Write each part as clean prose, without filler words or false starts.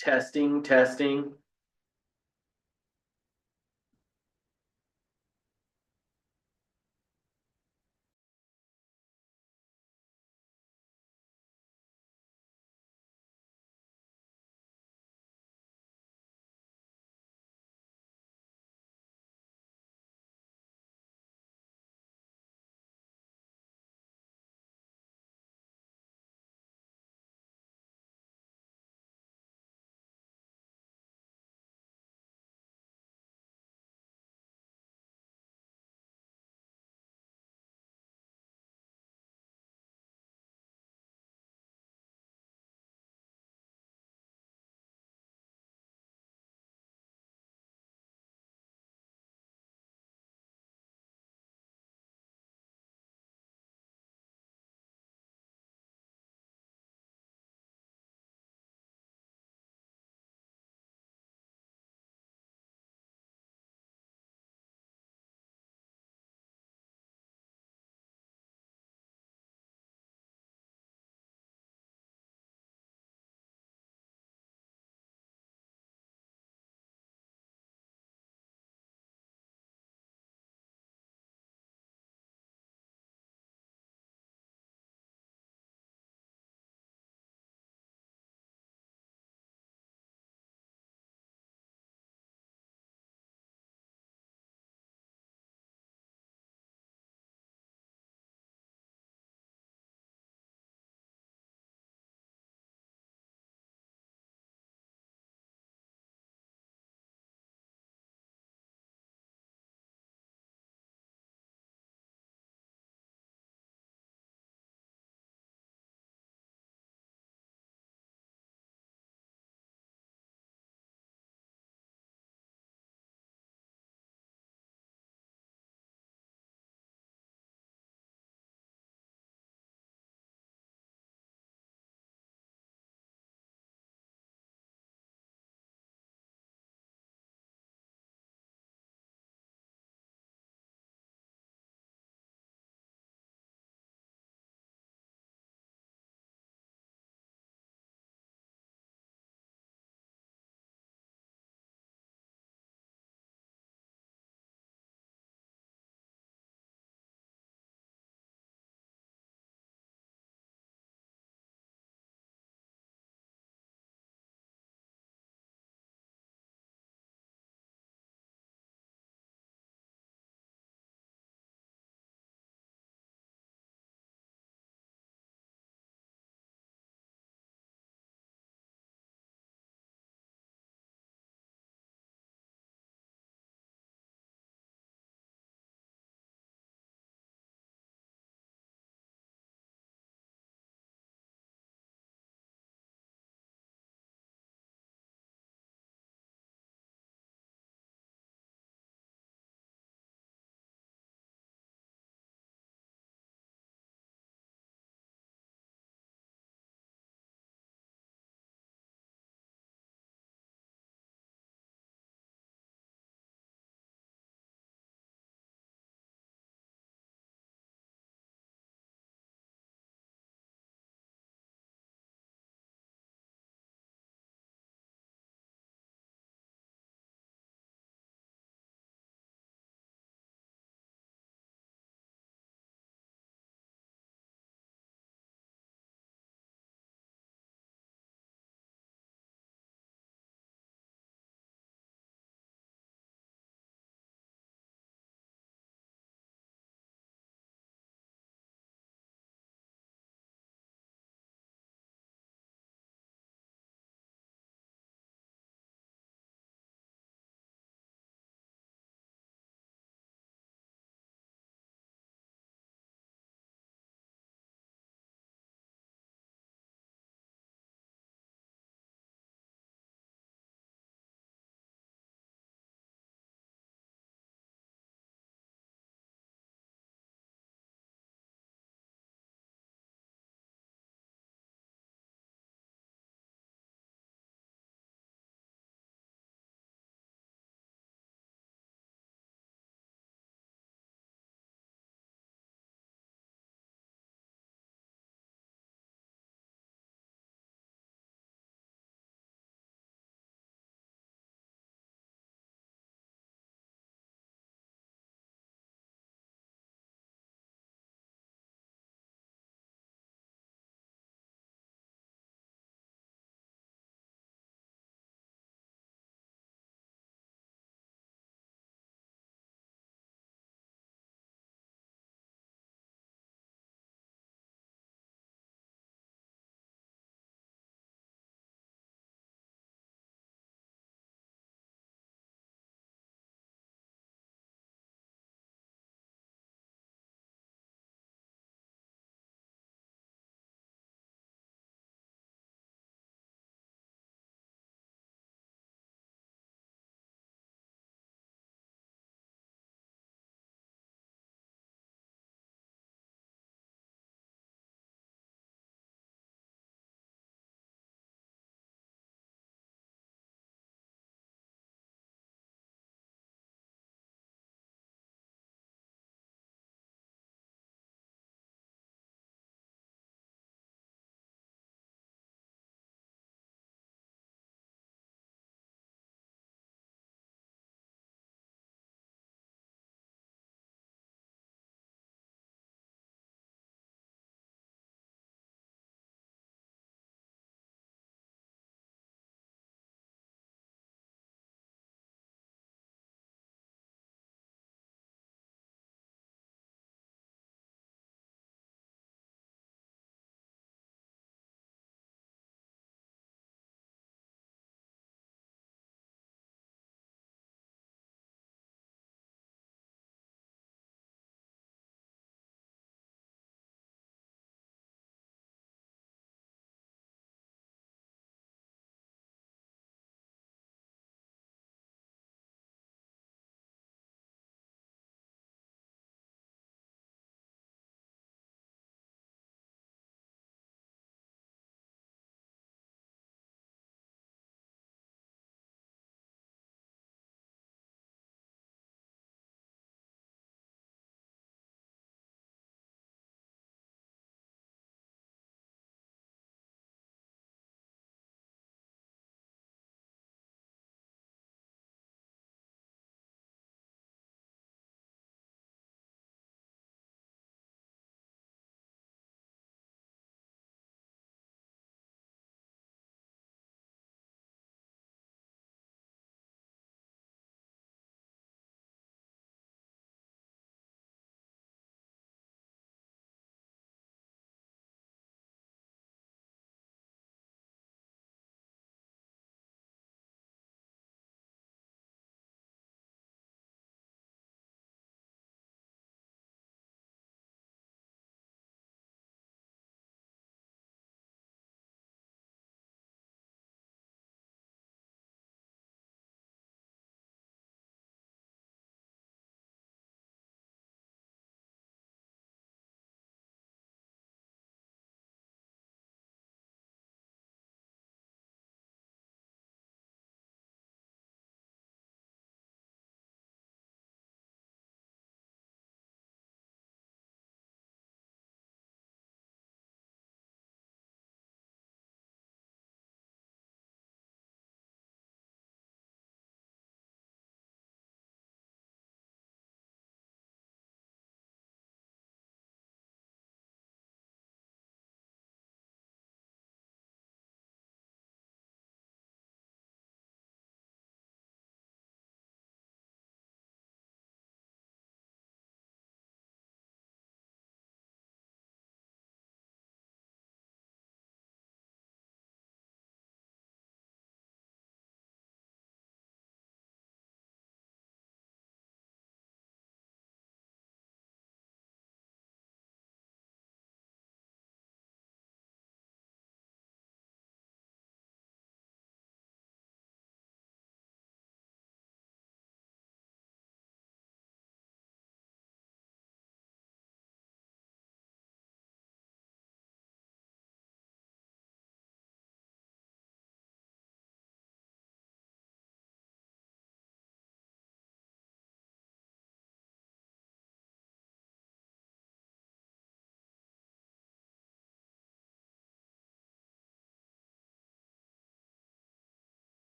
Testing, testing.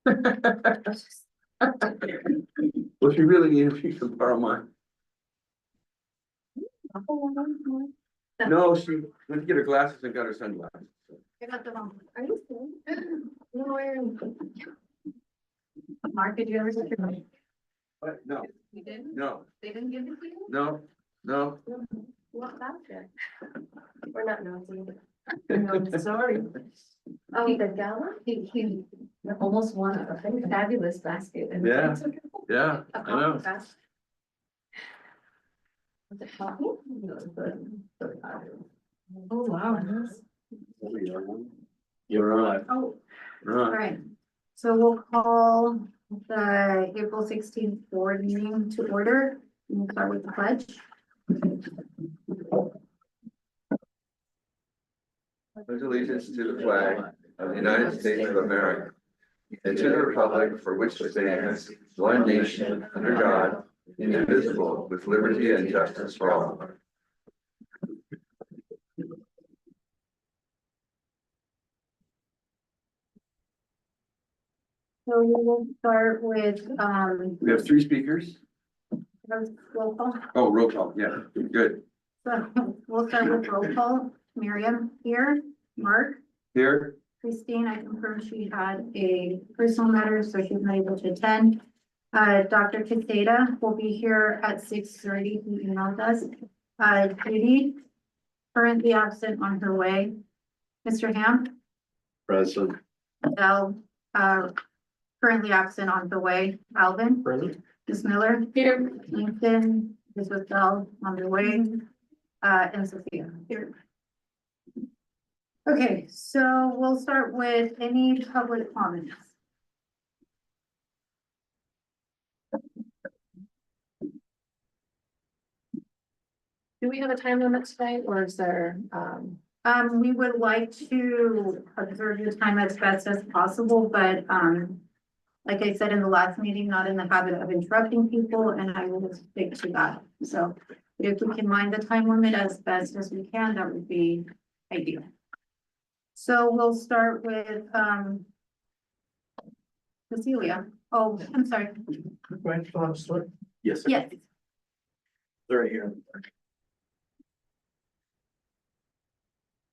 Well, if you really need, if you can borrow mine. No, she went to get her glasses and got her sunglasses. I got the wrong. Are you serious? No, where? Mark, did you ever get your money? What? No, You didn't? no, They didn't give it to you? no, no. What about it? We're not nosy. No, sorry. Oh, the gala? He almost won a fabulous basket. And Yeah. he took it. Yeah, A I know. coffee basket. Was it coffee? Oh, wow. You're right. Oh, all Right. right. So we'll call the April 16th board meeting to order. We'll start with the pledge. Pledge allegiance to the flag of the United States of America and to the republic for which it stands, one nation, under God, indivisible, with liberty and justice for all. So we will start with, We have three speakers. roll call. Oh, roll call. Yeah, good. So we'll start with roll call. Miriam here, Mark, Here, Christine, I confirmed she had a personal matter, so she's not able to attend. Dr. Caseta will be here at 6:30, he emailed us. Judy, currently absent on her way. Mr. Ham, present. Adele, currently absent on the way. Alvin, Present. Ms. Miller. Here. Lincoln, Ms. Westell on the way, and Sophia here. Okay, so we'll start with any public comments. Do we have a time limit tonight, or is there, We would like to observe your time as best as possible, but, like I said in the last meeting, not in the habit of interrupting people, and I will stick to that. So if we can mind the time limit as best as we can, that would be ideal. So we'll start with, Cecilia. Oh, I'm sorry. Yes. Yes. Right here.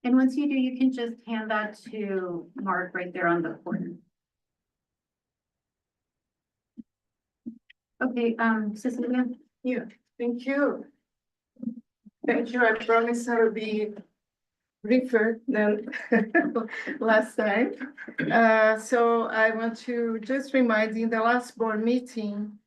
And once you do, you can just hand that to Mark right there on the corner. Okay, Cecilia? yeah, thank you. Thank you, I promise I will be briefer than last time. So I want to just remind, in the last board meeting,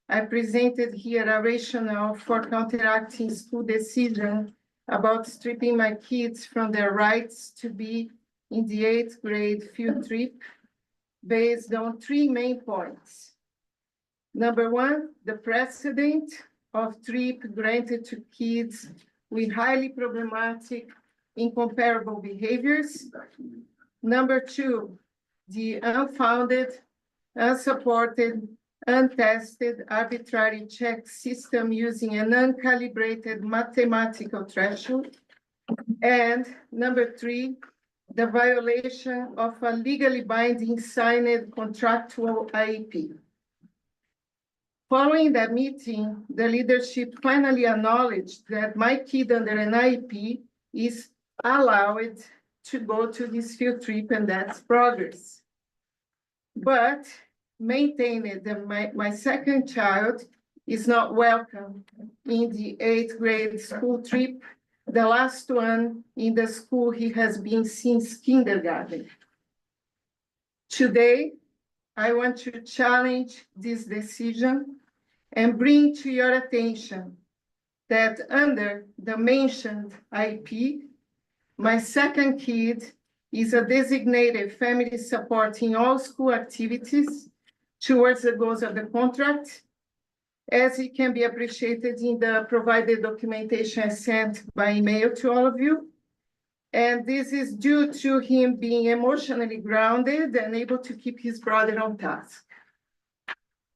I presented here a rationale for counteracting school decision about stripping my kids from their rights to be in the 8th grade field trip based on 3 main points. Number 1, the precedent of trip granted to kids with highly problematic, incomparable behaviors. Number 2, the unfounded, unsupported, untested arbitrary check system using an uncalibrated mathematical threshold. And number 3, the violation of a legally binding signed contractual IEP. Following that meeting, the leadership finally acknowledged that my kid under an IEP is allowed to go to this field trip, and that's progress. But maintained that my second child is not welcome in the 8th grade school trip, the last one in the school he has been since kindergarten. Today, I want to challenge this decision and bring to your attention that under the mentioned IEP, my second kid is a designated family support in all school activities towards the goals of the contract, as it can be appreciated in the provided documentation sent by email to all of you. And this is due to him being emotionally grounded and able to keep his brother on task.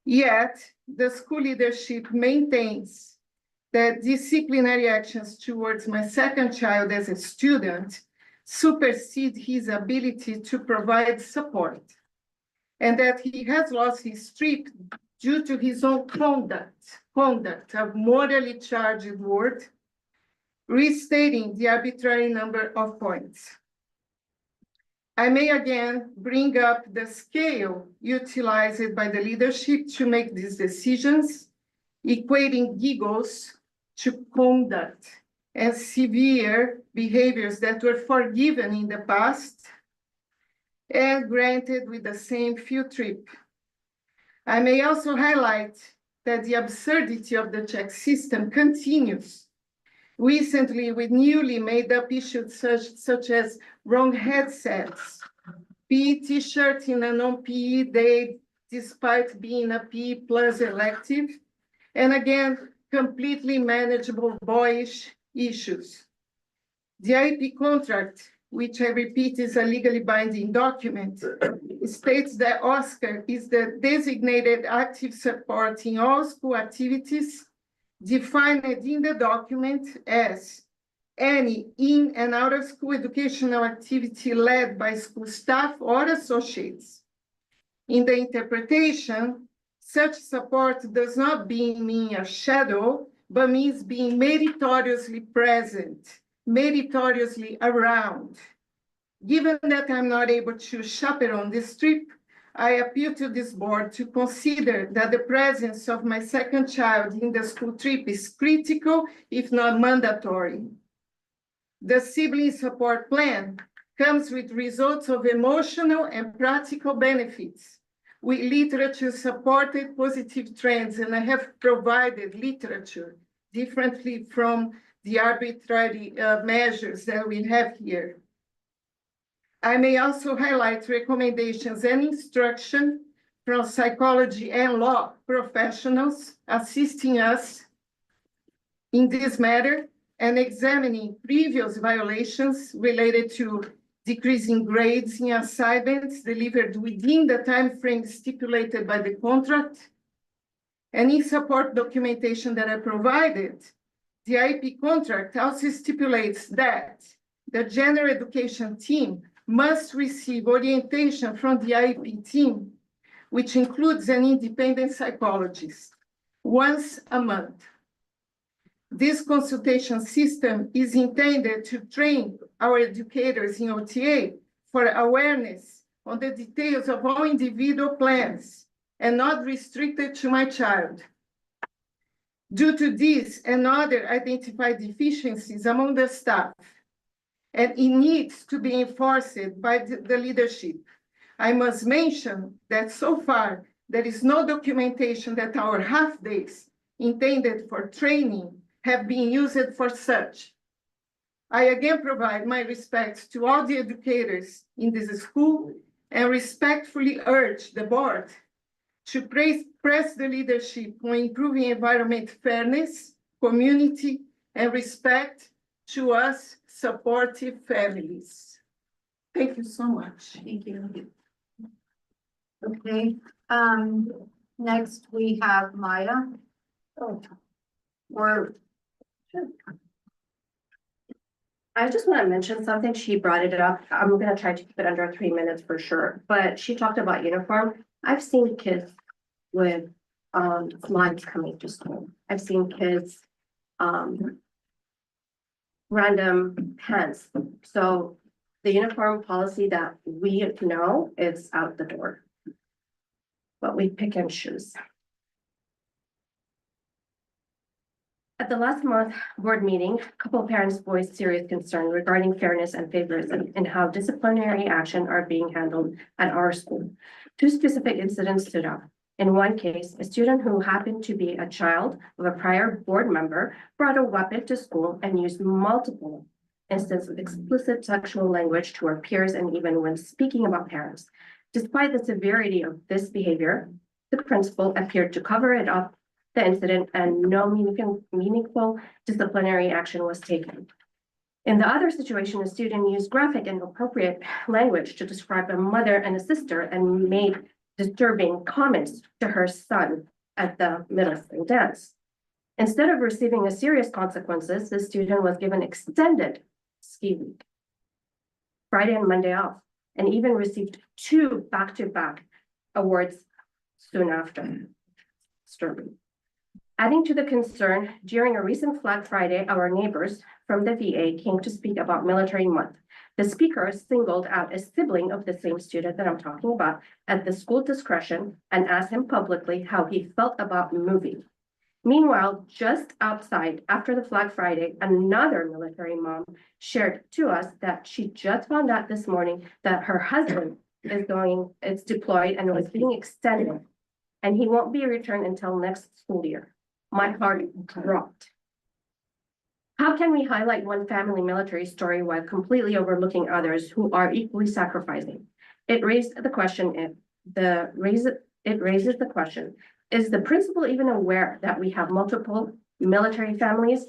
Yet, the school leadership maintains that disciplinary actions towards my second child as a student supersede his ability to provide support. and that he has lost his trip due to his own conduct of morally charged word, restating the arbitrary number of points. I may again bring up the scale utilized by the leadership to make these decisions, equating giggles to conduct and severe behaviors that were forgiven in the past and granted with the same field trip. I may also highlight that the absurdity of the check system continues. Recently, with newly made up issues such as wrong headsets, PE t-shirt in a non-PE day despite being a PE plus elective, and again, completely manageable boyish issues. The IEP contract, which I repeat is a legally binding document, states that Oscar is the designated active support in all school activities defined in the document as any in and out of school educational activity led by school staff or associates. In the interpretation, such support does not mean a shadow, but means being meritoriously present, meritoriously around. Given that I'm not able to chaperone this trip, I appeal to this board to consider that the presence of my second child in the school trip is critical, if not mandatory. The sibling support plan comes with results of emotional and practical benefits, with literature-supported positive trends, and I have provided literature differently from the arbitrary measures that we have here. I may also highlight recommendations and instruction from psychology and law professionals assisting us in this matter and examining previous violations related to decreasing grades in assignments delivered within the time frame stipulated by the contract. And in support documentation that I provided, the IEP contract also stipulates that the general education team must receive orientation from the IEP team, which includes an independent psychologist, once a month. This consultation system is intended to train our educators in OTA for awareness on the details of all individual plans and not restricted to my child. Due to this and other identified deficiencies among the staff, and it needs to be enforced by the leadership, I must mention that so far, there is no documentation that our half days intended for training have been used for such. I again provide my respects to all the educators in this school and respectfully urge the board to press the leadership on improving environment fairness, community, and respect to us supportive families. Thank you so much. Thank you. Okay, next we have Maya. Oh, Or I just want to mention something. She brought it up. I'm going to try to keep it under 3 minutes for sure. But she talked about uniform. I've seen kids with slides coming to school. I've seen kids random pants. So the uniform policy that we know is out the door. But we pick and choose. At the last month board meeting, a couple of parents voiced serious concern regarding fairness and favorism and how disciplinary action are being handled at our school. Two specific incidents stood out. In one case, a student who happened to be a child of a prior board member brought a weapon to school and used multiple instances of explicit sexual language to her peers and even when speaking about parents. Despite the severity of this behavior, the principal appeared to cover it up the incident and no meaningful disciplinary action was taken. In the other situation, a student used graphic and inappropriate language to describe a mother and a sister and made disturbing comments to her son at the middle school dance. Instead of receiving a serious consequences, the student was given extended ski week, Friday and Monday off, and even received 2 back-to-back awards soon after. Disturbing. Adding to the concern, during a recent Flag Friday, our neighbors from the VA came to speak about Military Month. The speaker singled out a sibling of the same student that I'm talking about at the school discretion and asked him publicly how he felt about moving. Meanwhile, just outside after the Flag Friday, another military mom shared to us that she just found out this morning that her husband is deployed and was being extended, and he won't be returned until next school year. My heart dropped. How can we highlight one family military story while completely overlooking others who are equally sacrificing? It raises the question, is the principal even aware that we have multiple military families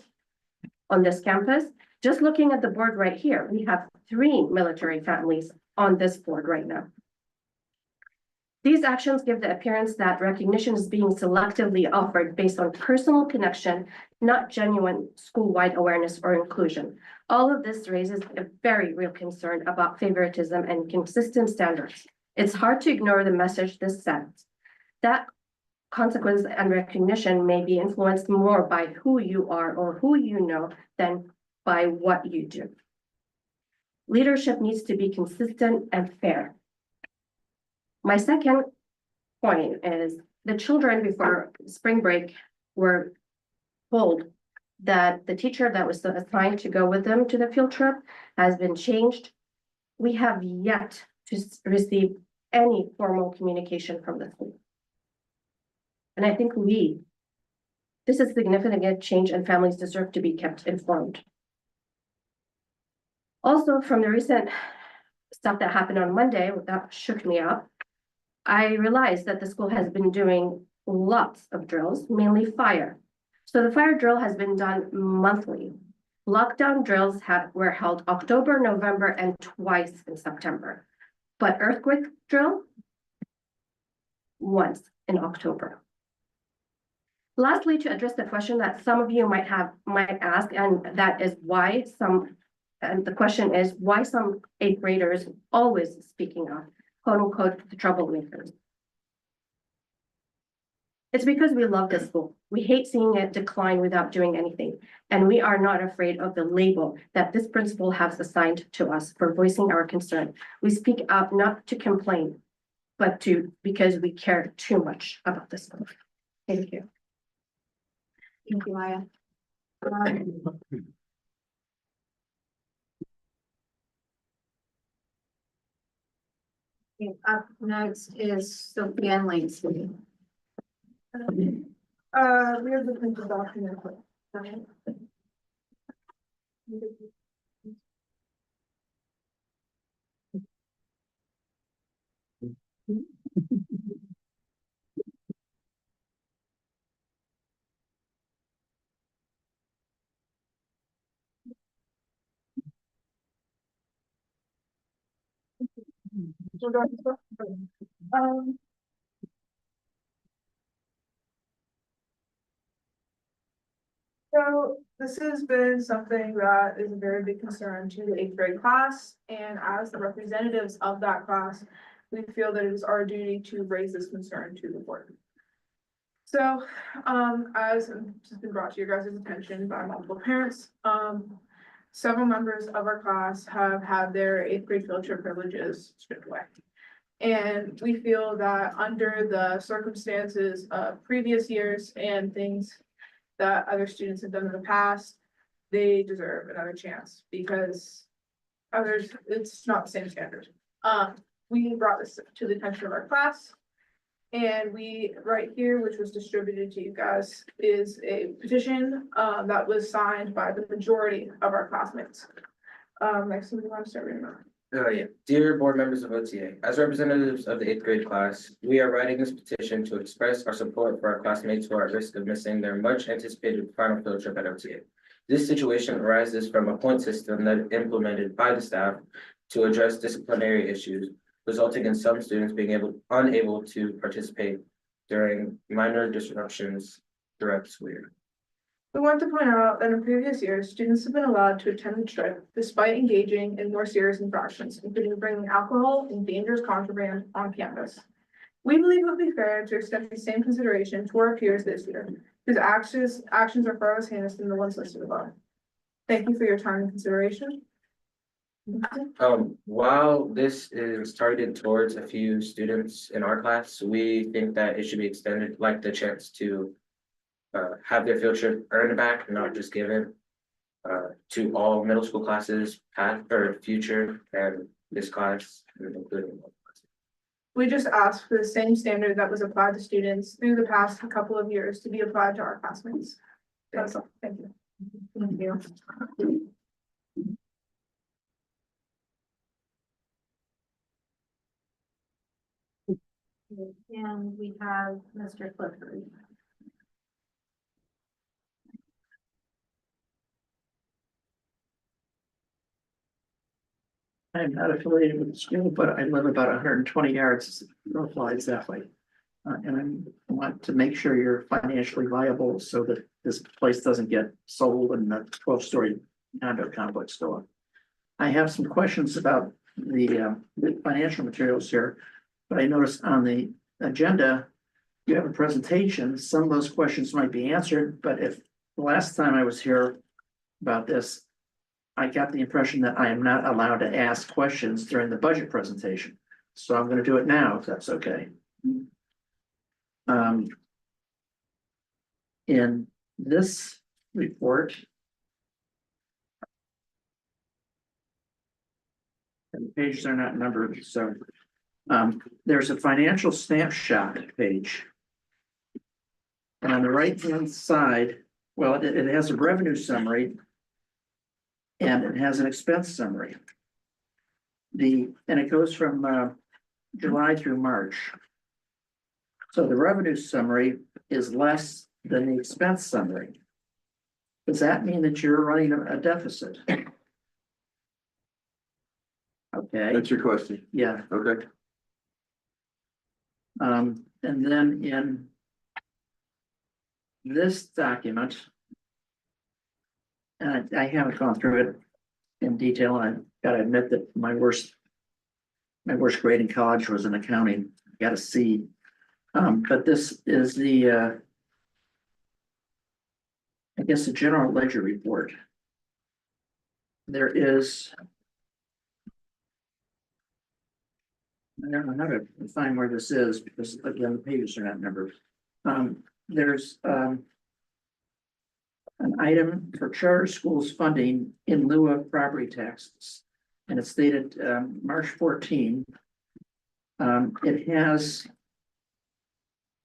on this campus? Just looking at the board right here, we have 3 military families on this board right now. These actions give the appearance that recognition is being selectively offered based on personal connection, not genuine school-wide awareness or inclusion. All of this raises a very real concern about favoritism and consistent standards. It's hard to ignore the message this sends. That consequence and recognition may be influenced more by who you are or who you know than by what you do. Leadership needs to be consistent and fair. My second point is the children before spring break were told that the teacher that was assigned to go with them to the field trip has been changed. We have yet to receive any formal communication from the school. And I think this is significant change and families deserve to be kept informed. Also, from the recent stuff that happened on Monday, that shook me up, I realized that the school has been doing lots of drills, mainly fire. So the fire drill has been done monthly. Lockdown drills were held October, November, and twice in September. But earthquake drill, once in October. Lastly, to address the question that some of you might ask, and that is why the question is why some 8th graders always speaking up, quote unquote, the troublemakers. It's because we love this school. We hate seeing it decline without doing anything. And we are not afraid of the label that this principal has assigned to us for voicing our concern. We speak up not to complain, but because we care too much about this school. Thank you. Thank you, Maya. Up next is Sophia and Lacey. We have the printed document. So this has been something that is a very big concern to the 8th grade class, and as the representatives of that class, we feel that it is our duty to raise this concern to the board. So, as has been brought to your guys' attention by multiple parents, several members of our class have had their 8th grade field trip privileges stripped away. And we feel that under the circumstances of previous years and things that other students have done in the past, they deserve another chance because it's not the same standard. We brought this to the attention of our class, and right here, which was distributed to you guys, is a petition that was signed by the majority of our classmates. Next, we want to start reading that. Yeah. Dear board members of OTA, as representatives of the 8th grade class, we are writing this petition to express our support for our classmates who are at risk of missing their much anticipated final field trip at OTA. This situation arises from a point system that is implemented by the staff to address disciplinary issues, resulting in some students being unable to participate during minor disruptions throughout the school year. We want to point out that in previous years, students have been allowed to attend the trip despite engaging in more serious infractions, including bringing alcohol and dangerous contraband on campus. We believe it would be fair to extend the same consideration to our peers this year, whose actions are far less heinous than the ones listed above. Thank you for your time and consideration. While this is targeted towards a few students in our class, we think that it should be extended, like the chance to have their field trip earned back, not just given to all middle school classes, past or future, and this class, including. We just asked for the same standard that was applied to students through the past couple of years to be applied to our classmates. That's all. Thank you. Thank you. And we have Mr. Clifford. I'm not affiliated with the school, but I live about 120 yards, no flies that way. And I want to make sure you're financially viable so that this place doesn't get sold and the 12-story condo complex go up. I have some questions about the financial materials here, but I noticed on the agenda, you have a presentation. Some of those questions might be answered, but if the last time I was here about this, I got the impression that I am not allowed to ask questions during the budget presentation. So I'm going to do it now, if that's okay. In this report, and the pages are not numbered, so there's a financial snapshot page. And on the right-hand side, well, it has a revenue summary and it has an expense summary. And it goes from July through March. So the revenue summary is less than the expense summary. Does that mean that you're running a deficit? Okay, That's your question. yeah. Okay. And then in this document, and I haven't gone through it in detail, and I've got to admit that my worst grade in college was in accounting. I got a C. But this is the, I guess, the general ledger report. There is, I don't know how to find where this is because again, the pages are not numbered. There's an item for charter schools funding in lieu of property taxes. And it's dated March 14. It has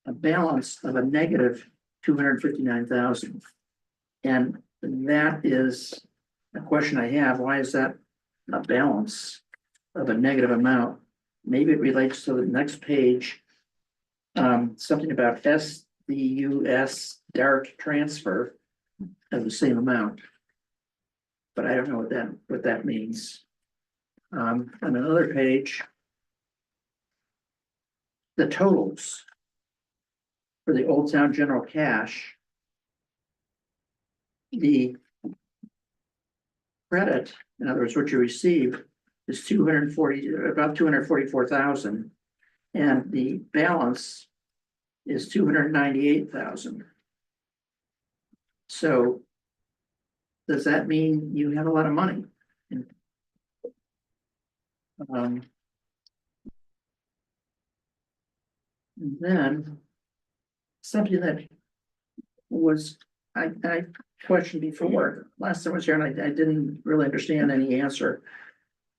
a balance of a negative 259,000. And that is a question I have. Why is that a balance of a negative amount? Maybe it relates to the next page. Something about SDUS direct transfer of the same amount. But I don't know what that means. On another page, the totals for the Old Town General cash, the credit, in other words, what you receive is about 244,000, and the balance is 298,000. So does that mean you have a lot of money? And then something that was I questioned before last time I was here, and I didn't really understand any answer,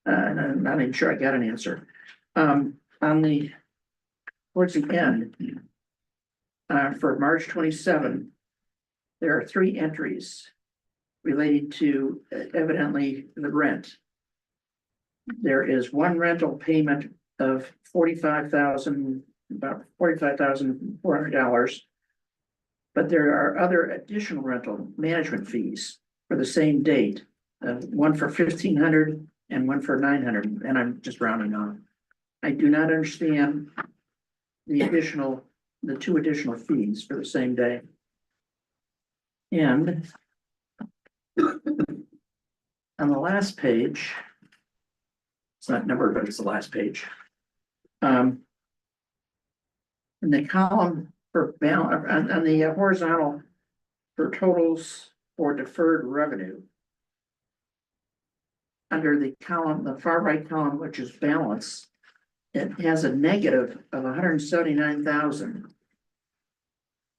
and I'm not even sure I got an answer. Towards the end, for March 27, there are 3 entries relating to evidently the rent. There is one rental payment of about $45,400. But there are other additional rental management fees for the same date, one for $1,500 and one for $900, and I'm just rounding on. I do not understand the 2 additional fees for the same day. And on the last page, it's not numbered, but it's the last page. in the column for balance, on the horizontal for totals for deferred revenue. Under the column, the far right column, which is balance, it has a negative of 179,000.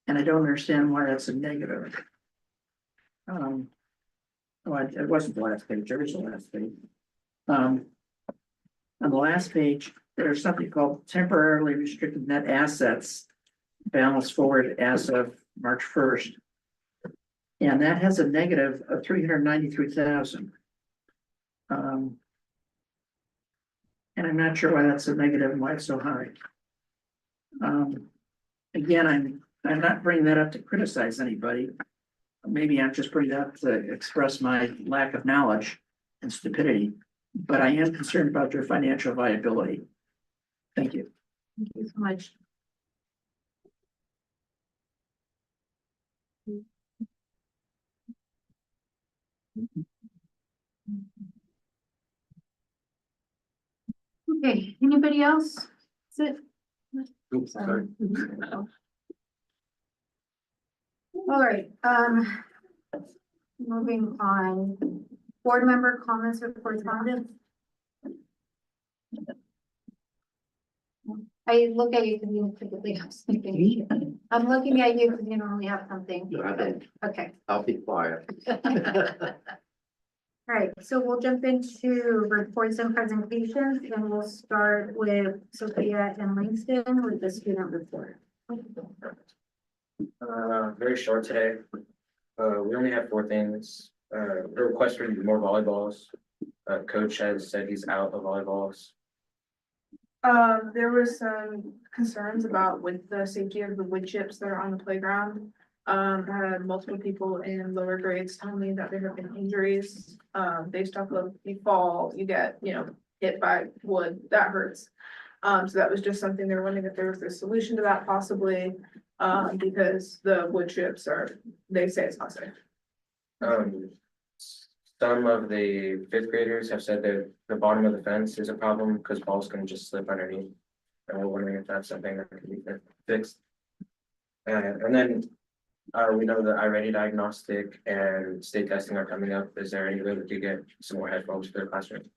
And I don't understand why that's a negative. Oh, it wasn't the last page, there is the last page. On the last page, there's something called temporarily restricted net assets balance forward as of March 1st. And that has a negative of 393,000. And I'm not sure why that's a negative and why it's so high. Again, I'm not bringing that up to criticize anybody. Maybe I'm just bringing it up to express my lack of knowledge and stupidity, but I am concerned about your financial viability. Thank you. Thank you so much. Okay, anybody else? That's it? Oops, sorry. All right, moving on, board member comments or correspondence? I look at you because you typically have something. I'm looking at you because you normally have something. I don't. Okay. I'll be quiet. All right, so we'll jump into reports and presentations, and we'll start with Sophia and Langston with the student report. Very short today. We only have 4 things. A request for more volleyballs. Coach has said he's out of volleyballs. There was some concerns about with the safety of the wood chips that are on the playground. I had multiple people in lower grades tell me that there have been injuries, based off of you fall, you get, hit by wood, that hurts. So that was just something they were wondering if there was a solution to that possibly, because the wood chips they say it's not safe. Some of the 5th graders have said that the bottom of the fence is a problem because balls can just slip underneath. And we're wondering if that's something that can be fixed. And then we know that iReady diagnostic and state testing are coming up. Is there any way we could get some more headphones for the classroom?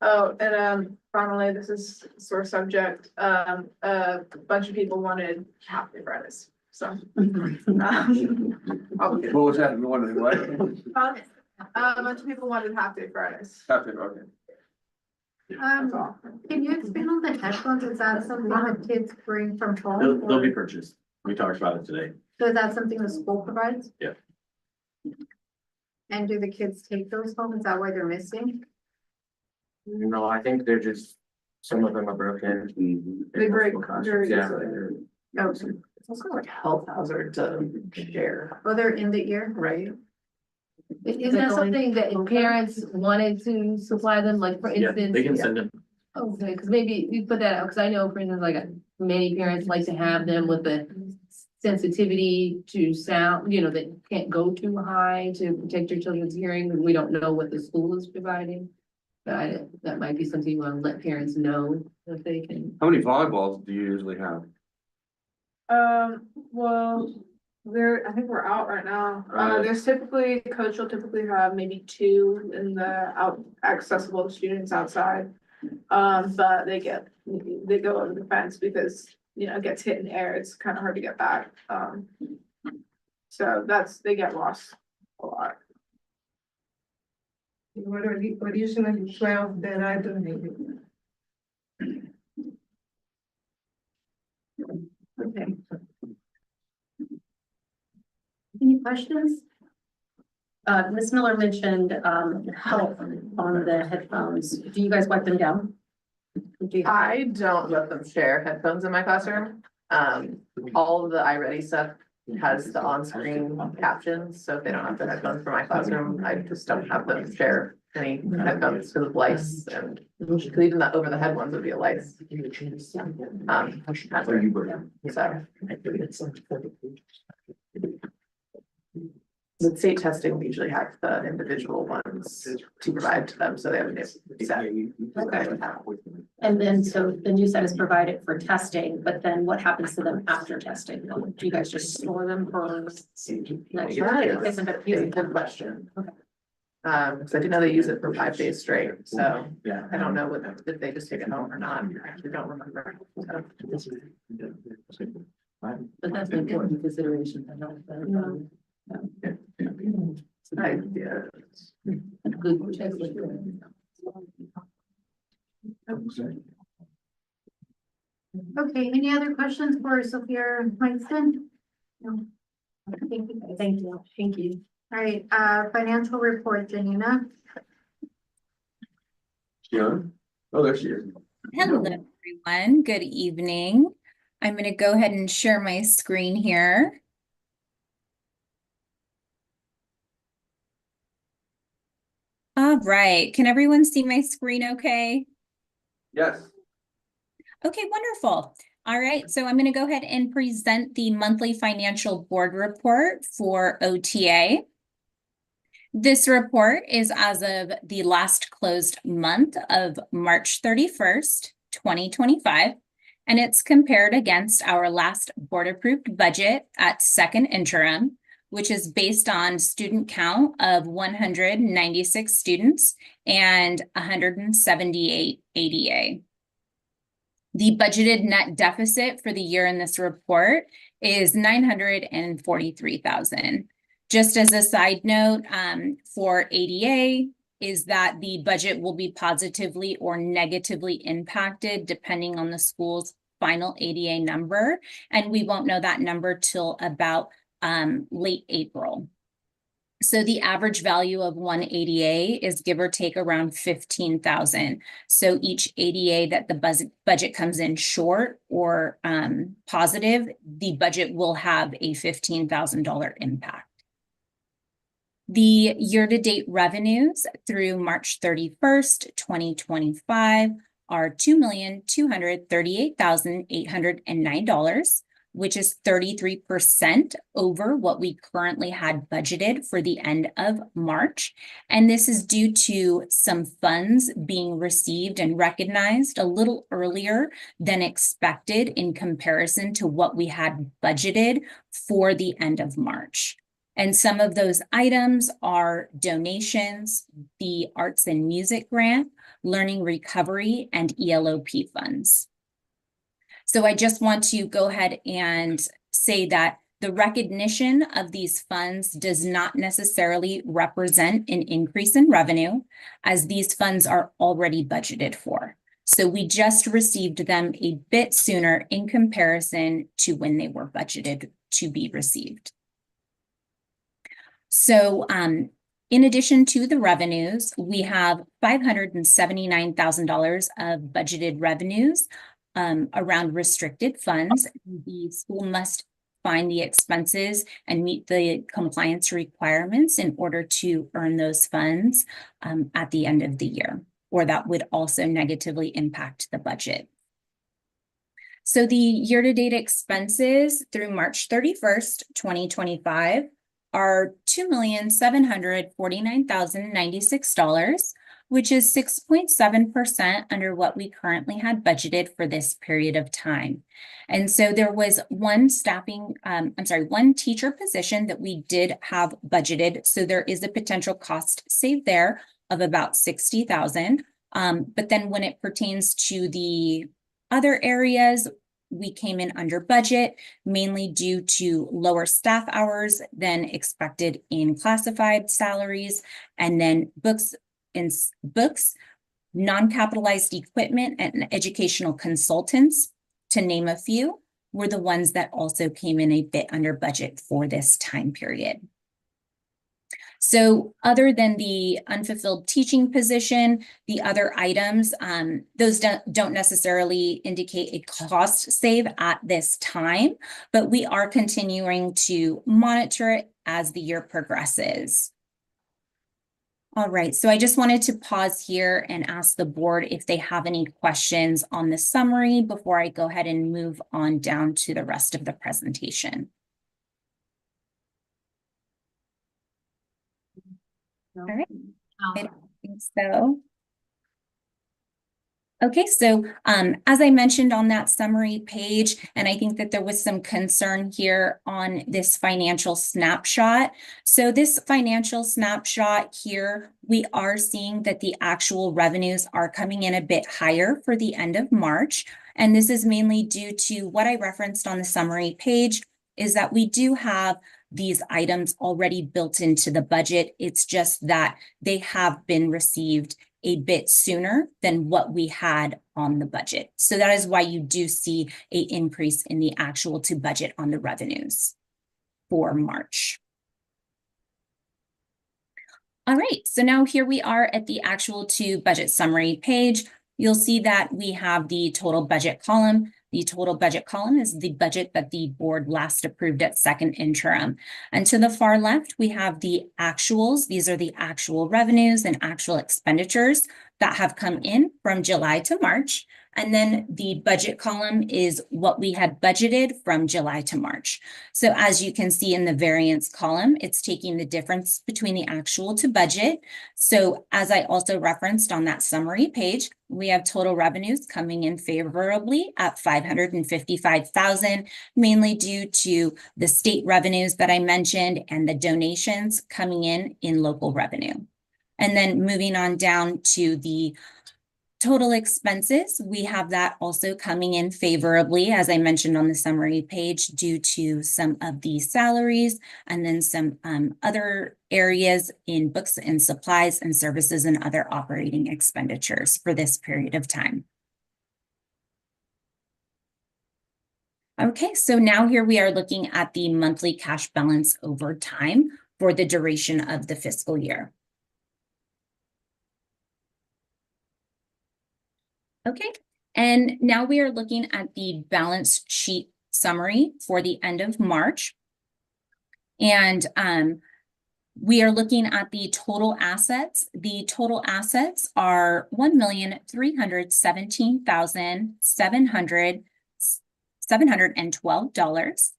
Oh, and finally, this is a sore subject. A bunch of people wanted half day Fridays, so. I'll get it. What was that? You wanted what? A bunch of people wanted half day Fridays. Happy, okay. That's all. Can you expand on the headphones? Is that something that kids bring from home? They'll be or- purchased. We talked about it today. So is that something the school provides? Yeah. And do the kids take those home? Is that why they're missing? No, I think they're just, some of them are broken. They break very Yeah. easily. Oh, It's also like a health hazard to share, oh, they're in the ear? right? Isn't that something that if parents wanted to supply them, like for Yeah, instance? they can send them. Okay, because maybe you put that out, because I know, for instance, like many parents like to have them with the sensitivity to sound, that can't go too high to protect your children's hearing, and we don't know what the school is providing. But that might be something you want to let parents know that they can. How many volleyballs do you usually have? Well, I think we're out right now. Right. There's typically, coach will typically have maybe 2 in the accessible to students outside. But they go over the fence because, it gets hit in the air. It's kind of hard to get back. So they get lost a lot. What additional 12 that I donated. Okay. Any questions? Ms. Miller mentioned, health on the headphones. Do you guys wipe them down? Do you- I don't let them share headphones in my classroom. All of the iReady stuff has the on-screen captions, so if they don't have the headphones for my classroom, I just don't have them share any headphones because of lice and even the over-the-head ones would be a lice. So. With state testing, we usually have the individual ones to provide to them, so they have a new set. Okay. And then, so then you said is provided for testing, but then what happens to them after testing? Do you guys just store them for next year? That is a good question. Okay. Because I didn't know they use it for 5 days straight, so Yeah. I don't know if they just take it home or not, I actually don't remember. So, But that's an important consideration. I know. I, yeah. Good checklist. Okay, any other questions for Sophia Winston? No. Thank you. Thank you. Thank you. All right, financial report, Janina. She on? Oh, there she is. Hello, everyone. Good evening. I'm going to go ahead and share my screen here. All right. Can everyone see my screen okay? Yes. Okay, wonderful. All right, so I'm going to go ahead and present the monthly financial board report for OTA. This report is as of the last closed month of March 31st, 2025, and it's compared against our last board-approved budget at second interim, which is based on student count of 196 students and 178 ADA. The budgeted net deficit for the year in this report is $943,000. Just as a side note, for ADA, is that the budget will be positively or negatively impacted depending on the school's final ADA number, and we won't know that number till about late April. So the average value of one ADA is give or take around 15,000. So each ADA that the budget comes in short or positive, the budget will have a $15,000 impact. The year-to-date revenues through March 31st, 2025 are $2,238,809, which is 33% over what we currently had budgeted for the end of March. And this is due to some funds being received and recognized a little earlier than expected in comparison to what we had budgeted for the end of March. And some of those items are donations, the Arts and Music Grant, Learning Recovery, and ELOP funds. So I just want to go ahead and say that the recognition of these funds does not necessarily represent an increase in revenue, as these funds are already budgeted for. So we just received them a bit sooner in comparison to when they were budgeted to be received. So in addition to the revenues, we have $579,000 of budgeted revenues around restricted funds. The school must find the expenses and meet the compliance requirements in order to earn those funds at the end of the year, or that would also negatively impact the budget. So the year-to-date expenses through March 31st, 2025 are $2,749,096, which is 6.7% under what we currently had budgeted for this period of time. And so there was one one teacher position that we did have budgeted. So there is a potential cost save there of about 60,000. But then when it pertains to the other areas, we came in under budget, mainly due to lower staff hours than expected in classified salaries, and then books, non-capitalized equipment, and educational consultants, to name a few, were the ones that also came in a bit under budget for this time period. So other than the unfulfilled teaching position, the other items, those don't necessarily indicate a cost save at this time, but we are continuing to monitor it as the year progresses. All right, so I just wanted to pause here and ask the board if they have any questions on the summary before I go ahead and move on down to the rest of the presentation. All right, I don't think so. Okay, so as I mentioned on that summary page, and I think that there was some concern here on this financial snapshot. So this financial snapshot here, we are seeing that the actual revenues are coming in a bit higher for the end of March. And this is mainly due to what I referenced on the summary page, is that we do have these items already built into the budget. It's just that they have been received a bit sooner than what we had on the budget. So that is why you do see an increase in the actual to budget on the revenues for March. All right, so now here we are at the actual to budget summary page. You'll see that we have the total budget column. The total budget column is the budget that the board last approved at second interim. And to the far left, we have the actuals. These are the actual revenues and actual expenditures that have come in from July to March. And then the budget column is what we had budgeted from July to March. So as you can see in the variance column, it's taking the difference between the actual to budget. So as I also referenced on that summary page, we have total revenues coming in favorably at $555,000, mainly due to the state revenues that I mentioned and the donations coming in local revenue. And then moving on down to the total expenses, we have that also coming in favorably, as I mentioned on the summary page, due to some of the salaries and then some other areas in books and supplies and services and other operating expenditures for this period of time. Okay, so now here we are looking at the monthly cash balance over time for the duration of the fiscal year. Okay, and now we are looking at the balance sheet summary for the end of March. And we are looking at the total assets. The total assets are $1,317,712.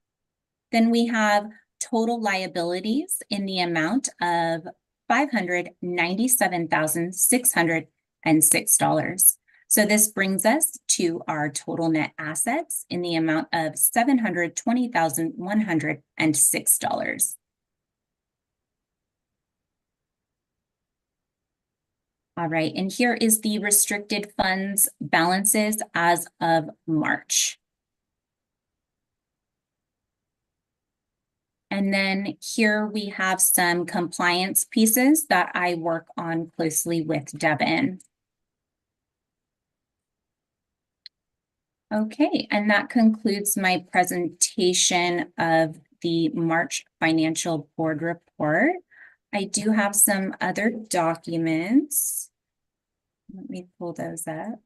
Then we have total liabilities in the amount of $597,606. So this brings us to our total net assets in the amount of $720,106. All right, and here is the restricted funds balances as of March. And then here we have some compliance pieces that I work on closely with Devin. Okay, and that concludes my presentation of the March Financial Board Report. I do have some other documents. Let me pull those up.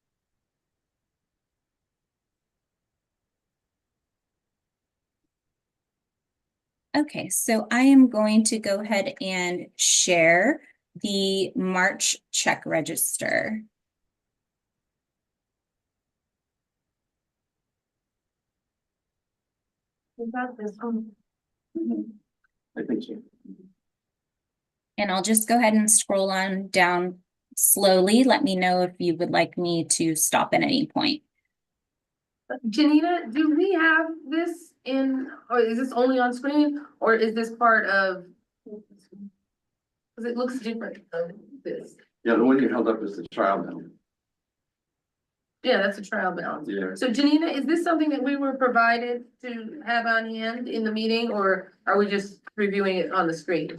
Okay, so I am going to go ahead and share the March check register. Is that this one? I think so. And I'll just go ahead and scroll on down slowly. Let me know if you would like me to stop at any point. Janina, do we have this in, or is this only on screen, or is this part of? Cause it looks different than this. Yeah, the one you held up is the trial bill. Yeah, that's a trial balance. Yeah. So Janina, is this something that we were provided to have on hand in the meeting, or are we just reviewing it on the screen?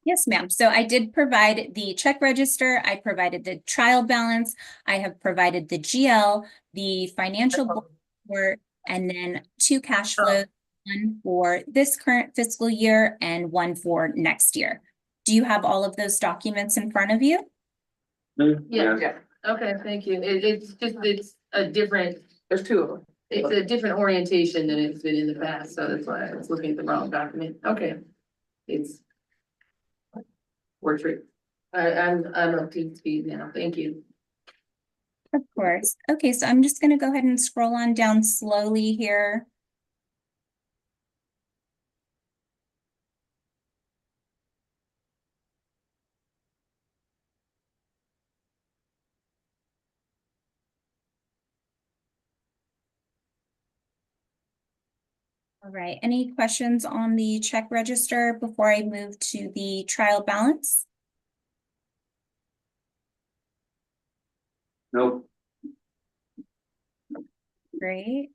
Yes, ma'am. So I did provide the check register. I provided the trial balance. I have provided the GL, the financial report, and then 2 cash flows, one for this current fiscal year and one for next year. Do you have all of those documents in front of you? Yeah. Yeah, Okay, thank you. It's just, it's a different, there's 2 of them. it's a different orientation than it's been in the past, so that's why I was looking at the wrong document. Okay. It's portrait. I'm up to speed now. Thank you. Of course. Okay, so I'm just going to go ahead and scroll on down slowly here. All right, any questions on the check register before I move to the trial balance? Nope. Great.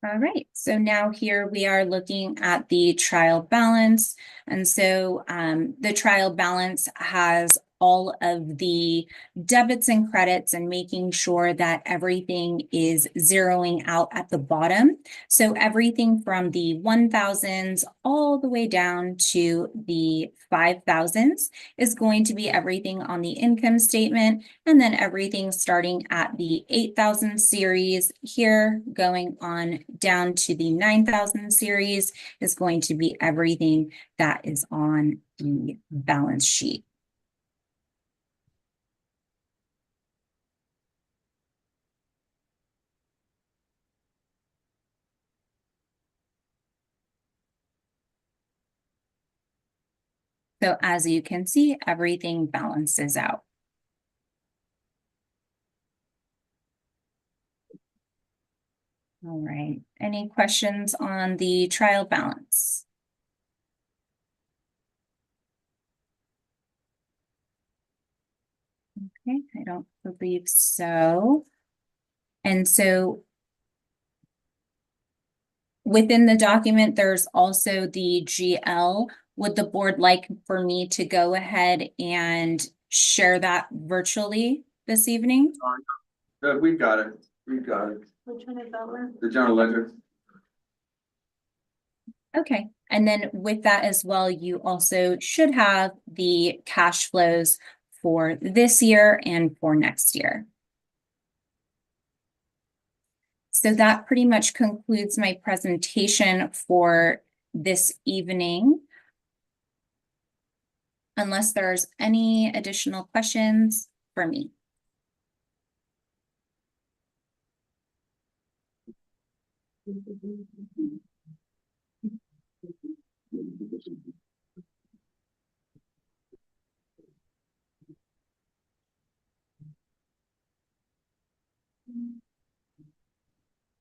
All right, so now here we are looking at the trial balance. And so the trial balance has all of the debits and credits and making sure that everything is zeroing out at the bottom. So everything from the 1000s all the way down to the 5000s is going to be everything on the income statement. And then everything starting at the 8000 series here going on down to the 9000 series is going to be everything that is on the balance sheet. So as you can see, everything balances out. All right, any questions on the trial balance? Okay, I don't believe so. And so within the document, there's also the GL. Would the board like for me to go ahead and share that virtually this evening? We've got it. We've got it. Which one is that one? The general ledger. Okay, and then with that as well, you also should have the cash flows for this year and for next year. So that pretty much concludes my presentation for this evening. Unless there's any additional questions for me.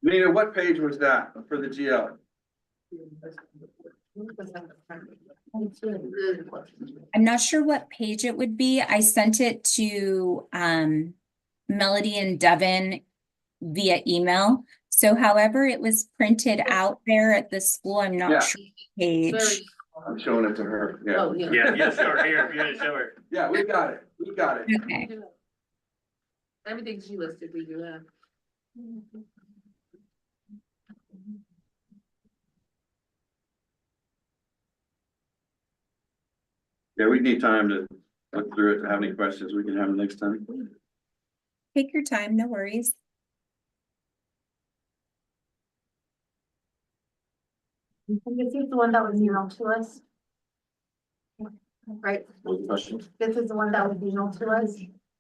Nina, what page was that for the GL? I'm not sure what page it would be. I sent it to Melody and Devin via email. So however it was printed out there at the school, I'm Yeah. not sure the page. I'm showing it to her. Yeah. Oh, yeah. Yeah, show her here, yeah, show her. Yeah, we got it. We got it. Okay. Everything she listed, we do that. Yeah, we need time to look through it, to have any questions, we can have them next time. Take your time, no worries. This is the one that was emailed to us. Right, What was the question? this is the one that was emailed to us.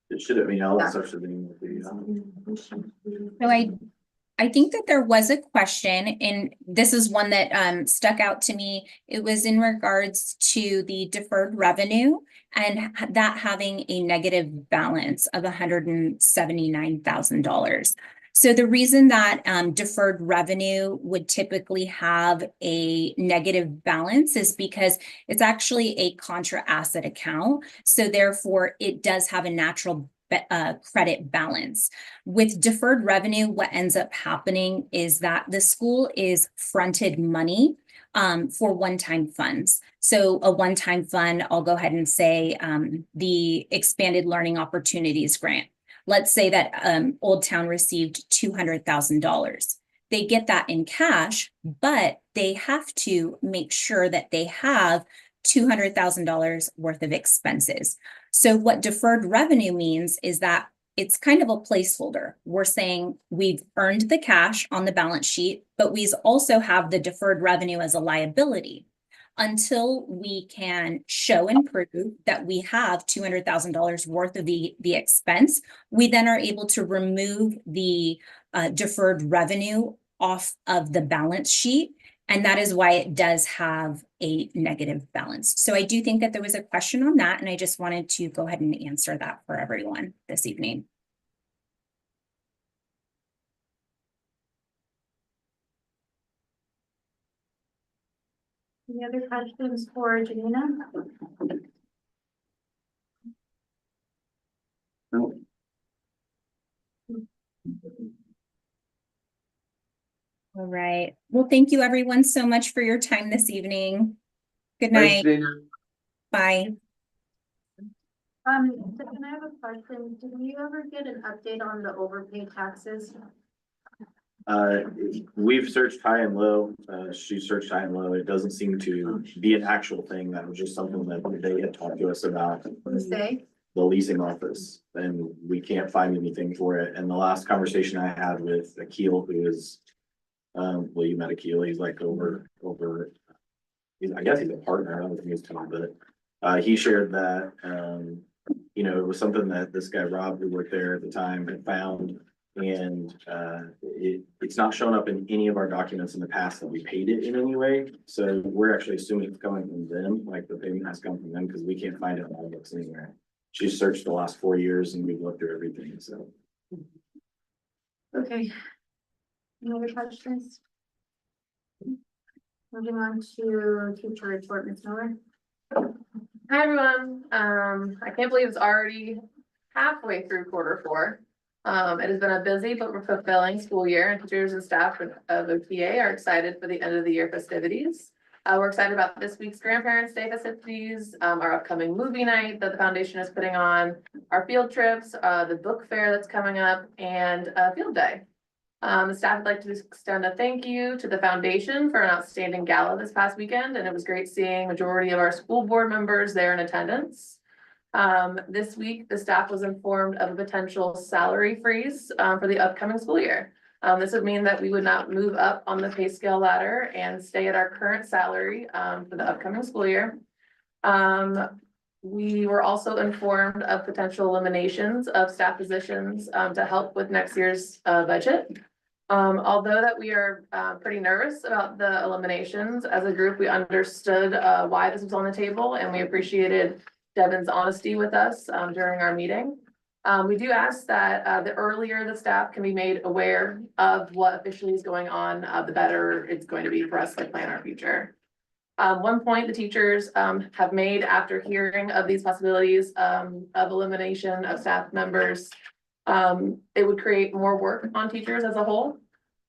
It should have been all Yeah. that stuff should have been with the, So I think that there was a question, and this is one that stuck out to me. It was in regards to the deferred revenue and that having a negative balance of $179,000. So the reason that deferred revenue would typically have a negative balance is because it's actually a contra asset account. So therefore, it does have a natural credit balance. With deferred revenue, what ends up happening is that the school is fronted money for one-time funds. So a one-time fund, I'll go ahead and say the Expanded Learning Opportunities Grant. Let's say that Old Town received $200,000. They get that in cash, but they have to make sure that they have $200,000 worth of expenses. So what deferred revenue means is that it's kind of a placeholder. We're saying we've earned the cash on the balance sheet, but we also have the deferred revenue as a liability. until we can show and prove that we have $200,000 worth of the expense, we then are able to remove the deferred revenue off of the balance sheet. And that is why it does have a negative balance. So I do think that there was a question on that, and I just wanted to go ahead and answer that for everyone this evening. Any other questions for Janina? No. All right. Well, thank you everyone so much for your time this evening. Good Thanks, night. Dana. Bye. Stephen, I have a question. Did you ever get an update on the overpaid taxes? We've searched high and low, she searched high and low, it doesn't seem to be an actual thing, that was just something that they had talked to us about. Who say? The leasing office, and we can't find anything for it, and the last conversation I had with Akil, who is, well, you met Akil, he's like I guess he's a partner, I don't think he's told, but he shared that, you know, it was something that this guy Rob, who worked there at the time, had found. And it's not shown up in any of our documents in the past that we paid it in any way. So we're actually assuming it's coming from them, like the payment has come from them, because we can't find it in all books anywhere. She searched the last 4 years and we've looked through everything, so. Okay. Any other questions? Moving on to teacher report, Ms. Miller. Hi, everyone. I can't believe it's already halfway through Q4. It has been a busy but fulfilling school year, and teachers and staff of OTA are excited for the end of the year festivities. We're excited about this week's Grandparents' Day festivities, our upcoming movie night that the foundation is putting on, our field trips, the book fair that's coming up, and field day. The staff would like to extend a thank you to the foundation for an outstanding gala this past weekend, and it was great seeing majority of our school board members there in attendance. This week, the staff was informed of a potential salary freeze for the upcoming school year. This would mean that we would not move up on the pay scale ladder and stay at our current salary for the upcoming school year. We were also informed of potential eliminations of staff positions to help with next year's budget. Although that we are pretty nervous about the eliminations, as a group, we understood why this was on the table, and we appreciated Devin's honesty with us during our meeting. We do ask that the earlier the staff can be made aware of what officially is going on, the better it's going to be for us to plan our future. One point the teachers have made after hearing of these possibilities of elimination of staff members, it would create more work on teachers as a whole.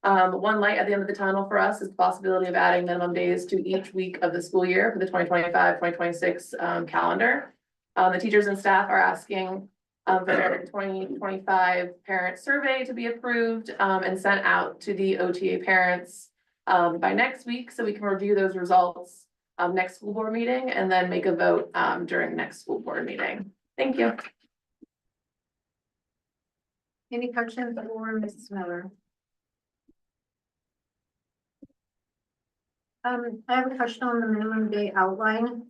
One light at the end of the tunnel for us is the possibility of adding minimum days to each week of the school year for the 2025-2026 calendar. The teachers and staff are asking for the 2025 parent survey to be approved and sent out to the OTA parents by next week, so we can review those results next school board meeting and then make a vote during next school board meeting. Thank you. Any questions for Mrs. Miller? I have a question on the minimum day outline.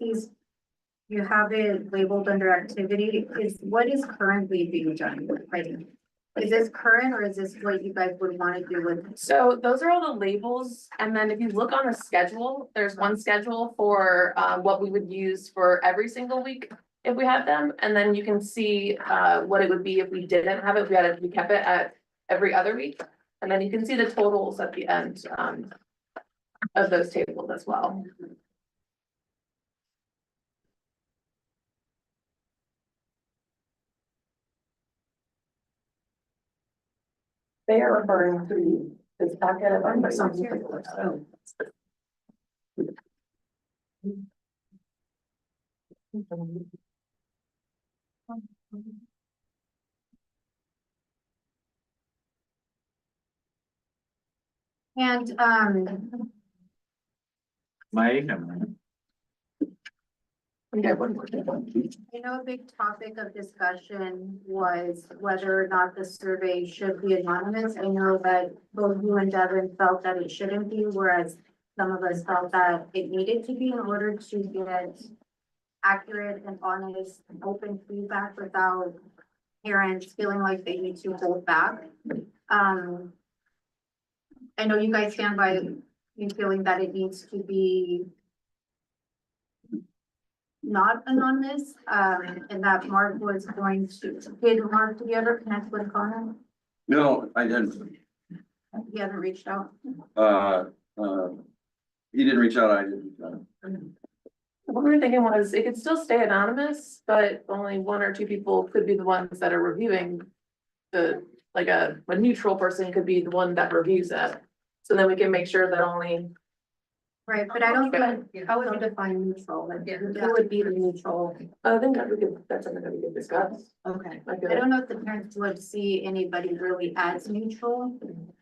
You have it labeled under activity. What is currently being done? Like, is this current or is this what you guys would want to do with? So those are all the labels. And then if you look on the schedule, there's one schedule for what we would use for every single week if we had them. And then you can see what it would be if we didn't have it. We kept it at every other week. And then you can see the totals at the end of those tables as well. They are referring to this packet of something. And I know a big topic of discussion was whether or not the survey should be anonymous. I know that both you and Devin felt that it shouldn't be, whereas some of us felt that it needed to be in order to get accurate and honest, open feedback without parents feeling like they need to hold back. I know you guys stand by you feeling that it needs to be not anonymous, and that Mark was going to, did Mark, did you ever connect with Connor? No, I didn't. He hasn't reached out. Uh, he didn't reach out, I didn't. What we were thinking was it could still stay anonymous, but only one or two people could be the ones that are reviewing. Like a neutral person could be the one that reviews it. So then we can make sure that only, Right, but I don't think, how would you define neutral? Like, who would be the neutral? I think that that's something that we could discuss. Okay. Like, I don't know if the parents would see anybody really as neutral.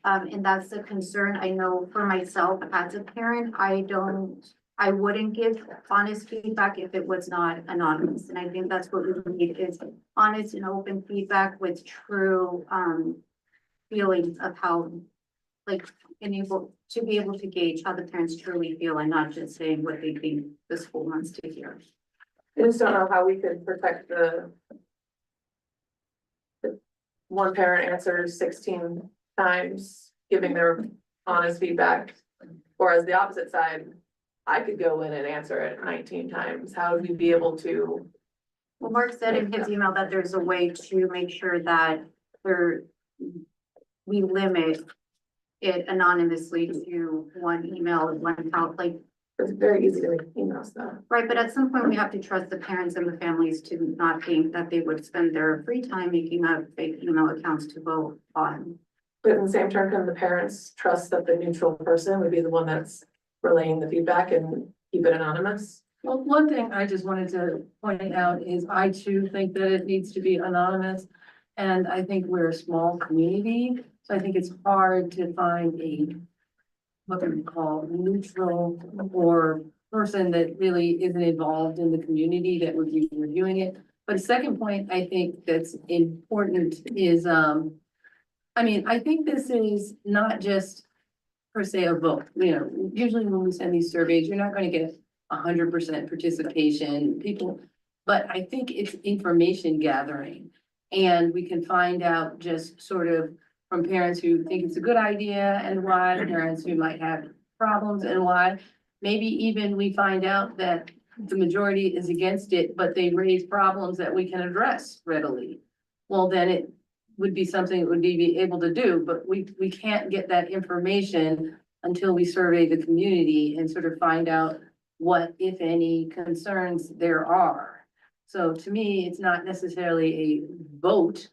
And that's the concern. I know for myself as a parent, I wouldn't give honest feedback if it was not anonymous. And I think that's what we need is honest and open feedback with true, feelings of how, like, to be able to gauge how the parents truly feel and not just saying what they think the school wants to hear. I just don't know how we could protect the one parent answers 16 times, giving their honest feedback. Whereas the opposite side, I could go in and answer it 19 times. How would we be able to? Well, Mark said in his email that there's a way to make sure that we limit it anonymously to one email, one account, like. It's very easy to make emails though. Right, but at some point we have to trust the parents and the families to not think that they would spend their free time making up fake email accounts to vote on. But in the same term, can the parents trust that the neutral person would be the one that's relaying the feedback and keep it anonymous? Well, one thing I just wanted to point out is I too think that it needs to be anonymous. And I think we're a small community, so I think it's hard to find what we call neutral or person that really isn't involved in the community that would be reviewing it. But a second point I think that's important is, I think this is not just per se a vote. Usually when we send these surveys, you're not going to get 100% participation, but I think it's information gathering. And we can find out just sort of from parents who think it's a good idea and why, parents who might have problems and why. Maybe even we find out that the majority is against it, but they raise problems that we can address readily. Well, then it would be something that would be able to do, but we can't get that information until we survey the community and sort of find out what, if any, concerns there are. So to me, it's not necessarily a vote,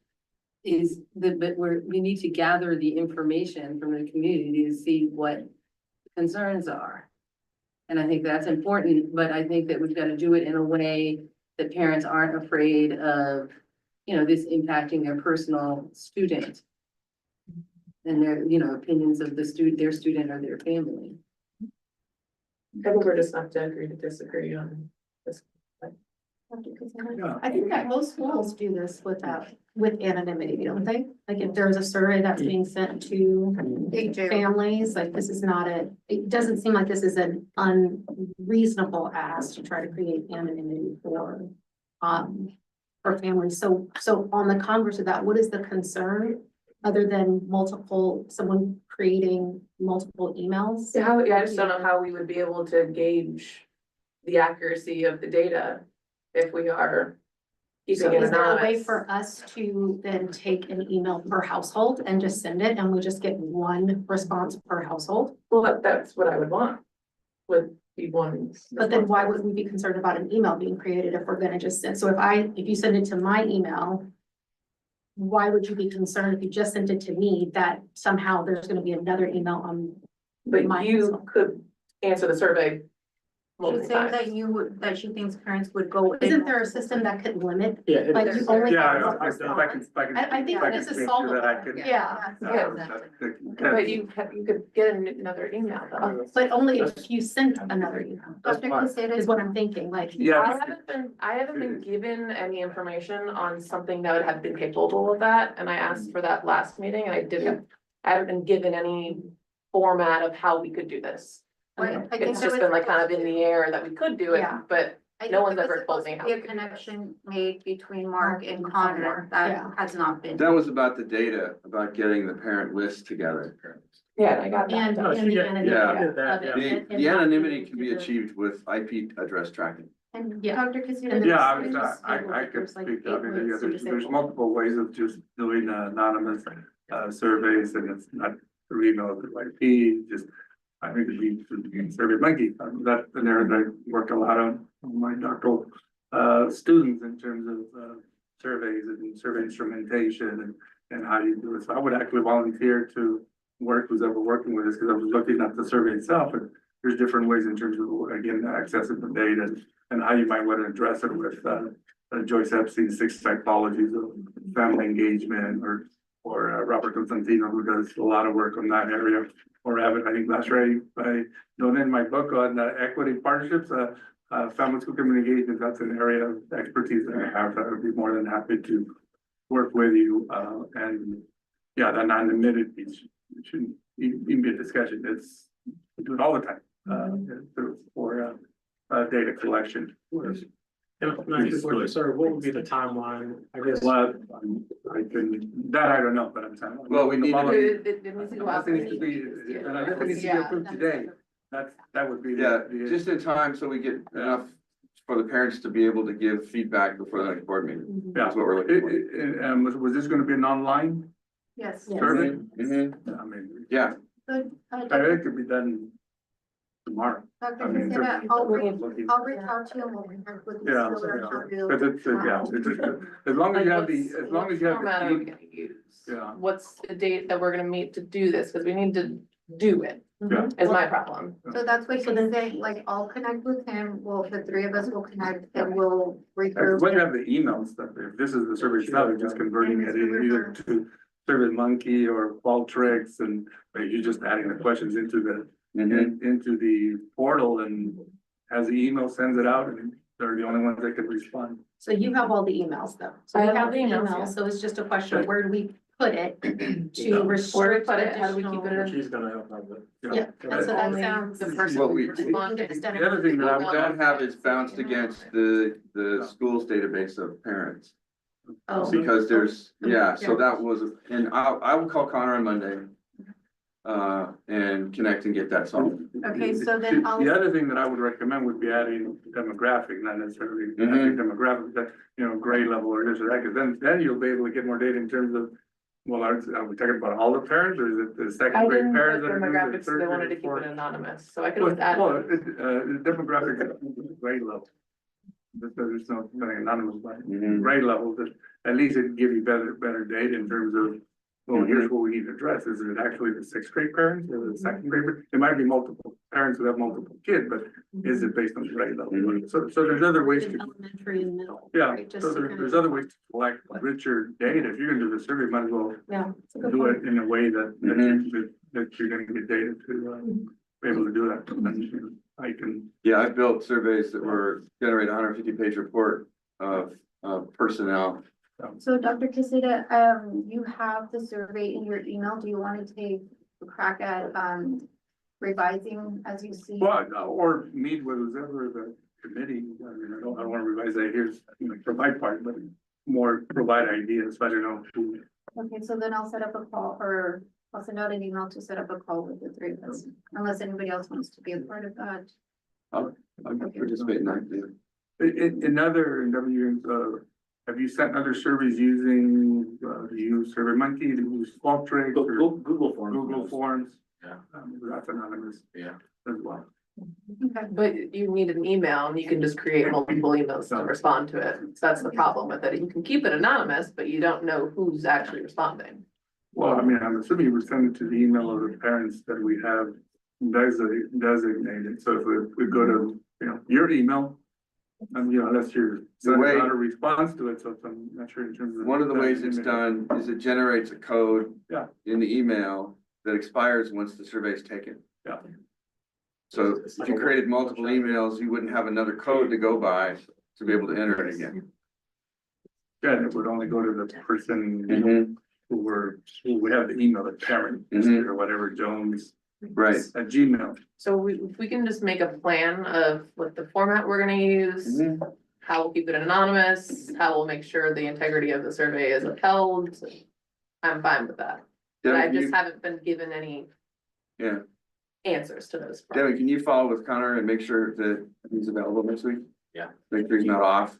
but we need to gather the information from the community to see what concerns are. And I think that's important, but I think that we've got to do it in a way that parents aren't afraid of, this impacting their personal student and their, opinions of their student or their family. I think we're just not to agree to disagree on this. I think that most schools do this with anonymity, don't they? Like if there's a survey that's being sent to families, like this is not it doesn't seem like this is an unreasonable ask to try to create anonymity for families. So on the converse of that, what is the concern other than someone creating multiple emails? I just don't know how we would be able to gauge the accuracy of the data if we are keeping it Is there a way anonymous. for us to then take an email per household and just send it and we just get one response per household? Well, that's what I would want, would be one. But then why would we be concerned about an email being created if we're gonna just send? So if you send it to my email, why would you be concerned if you just sent it to me that somehow there's gonna be another email on? But my you household? could answer the survey She's multiple saying times. that she thinks parents would go. Isn't there a system that could limit? Yeah. Like you only. Yeah, have one if I can, response? I think this is solvable. Yeah, But you could get another email though. but only if you sent another email. That's fine. Is what I'm thinking, like. Yeah. I haven't been given any information on something that would have been capable of that, and I asked for that last meeting, and I haven't been given any format of how we could do this. I think It's there just was been like kind of supposed in to- the air that we could do it, Yeah. but I no think one's there was ever told supposed me to how be to a do it. connection made between Mark and Yeah. Connor. That has not been. That was about the data, about getting the parent list together. Yeah, I got And, that. and the anonymity Yeah. of it. The anonymity can be achieved with IP address tracking. And Yeah. Dr. Casino. And Yeah, there's just I could there's like speak, I 8 mean, ways to there's disable. multiple ways of just doing anonymous surveys, and it's not through email, through IP, just. I think it'd be through Survey Monkey, that's an area that I work a lot on my doctoral students in terms of surveys and survey instrumentation and how you do it. So I would actually volunteer to work, who's ever working with this, because I was looking at the survey itself, and there's different ways in terms of, again, accessing the data and how you might want to address it with Joyce Epstein's 6 typologies of family engagement, or Robert Constantino, who does a lot of work on that area, or I think last year I donated my book on equity partnerships, family school community engagement. That's an area of expertise that I have, that I would be more than happy to work with you, and yeah, that anonymity piece shouldn't even be a discussion. We do it all the time, for data collection. Sir, what would be the timeline? I guess. Well, I don't know, but I'm telling. Well, we need to It needs to go out. Nothing needs to be, and I guess it needs to be approved today. That would be. Yeah, just in time, so we get enough for the parents to be able to give feedback before the next board meeting. Yeah. That's what we're looking for. Was this gonna be an online Yes. survey? Mhm. I mean, Yeah, Good. I think it could be done tomorrow. Dr. I mean, Casino, just I'll reach looking- out to you and we'll connect with you. Yeah, so that I'll do- Cause it's, as long as you have the. Format are we gonna use? Yeah. What's the date that we're gonna meet to do this? Cause we need to do it, Yeah. is my problem. So that's what he's saying, like, I'll connect with him, the 3 of us will connect and we'll refer. When you have the email stuff, if this is the survey stuff, you're just converting it either to Survey Monkey or Qualtrics, and you're just adding the questions into the portal, and as the email sends it out, and they're the only ones that can respond. So you have all the emails though. So I we have have the the emails, emails, yeah. so it's just a question of where do we put it to Where we restrict put it, how do we keep it in? She's gonna help out with. Yeah, and so that Only sounds. the person What we- responded. The other thing that I would that have is bounced against the school's database of parents. Oh. Because there's, yeah, so that was, and I will call Connor on Monday. And connect and get that solved. Okay, so then I'll. The other thing that I would recommend would be adding demographic, not necessarily Mhm. demographic, that, grade level or this or that, because then you'll be able to get more data in terms of, well, are we talking about all the parents, or is it the I second grade didn't put parents? that are doing it, demographics, third they wanted grade, to keep fourth? it anonymous, so I could Well, have added. demographic is grade level. There's no nothing anonymous, but Mhm. grade level, that at least it can give you better data in terms of, well, here's what we need to address. Is it actually the 6th grade parents or the 2nd grade? It might be multiple parents who have multiple kids, but is it based on grade level? Mhm. So there's other ways to, Elementary and middle. yeah, right, just so to kind of- there's other ways to collect richer data. If you're gonna do the survey, might as well Yeah. it's a good do point. it in a way that you're gonna get data to be able to do that. And then I can, Yeah, I built surveys that were generate a 150-page report of personnel. So Dr. Casita, you have the survey in your email. Do you want to take a crack at, revising as you see? well, or meet with whoever the committee, I mean, I don't wanna revise that here, for my part, but more provide ideas, I don't know who. Okay, so then I'll set up a call, or I'll send out an email to set up a call with the 3 of us, unless anybody else wants to be a part of that. I'll participate in that, yeah. In other, have you sent other surveys using, do you use Survey Monkey, do you use Qualtrics or Google Forms. Google Forms? Yeah. That's anonymous. Yeah. As well. Okay. But you need an email and you can just create multiple emails to respond to it. So that's the problem with it. You can keep it anonymous, but you don't know who's actually responding. Well, I mean, I'm assuming you would send it to the email of the parents that we have designated, so if we go to, your email. Unless you're sending way- out a response to it, so I'm not sure in terms of. One of the ways it's done is it generates a code. Yeah. In the email that expires once the survey is taken. Yeah. So if you created multiple emails, you wouldn't have another code to go by to be able to enter it again. Yeah, it would only go to the person, Mhm. who we have the email, the parent, Mhm. or whatever, Jones. Right. at Gmail. So if we can just make a plan of what the format we're gonna use, how we'll keep it anonymous, how we'll make sure the integrity of the survey is upheld. I'm fine with that, but I Devin, can just you, haven't been given any yeah, answers to those. Devin, can you follow with Connor and make sure that he's available next week? Yeah. Make sure he's not off.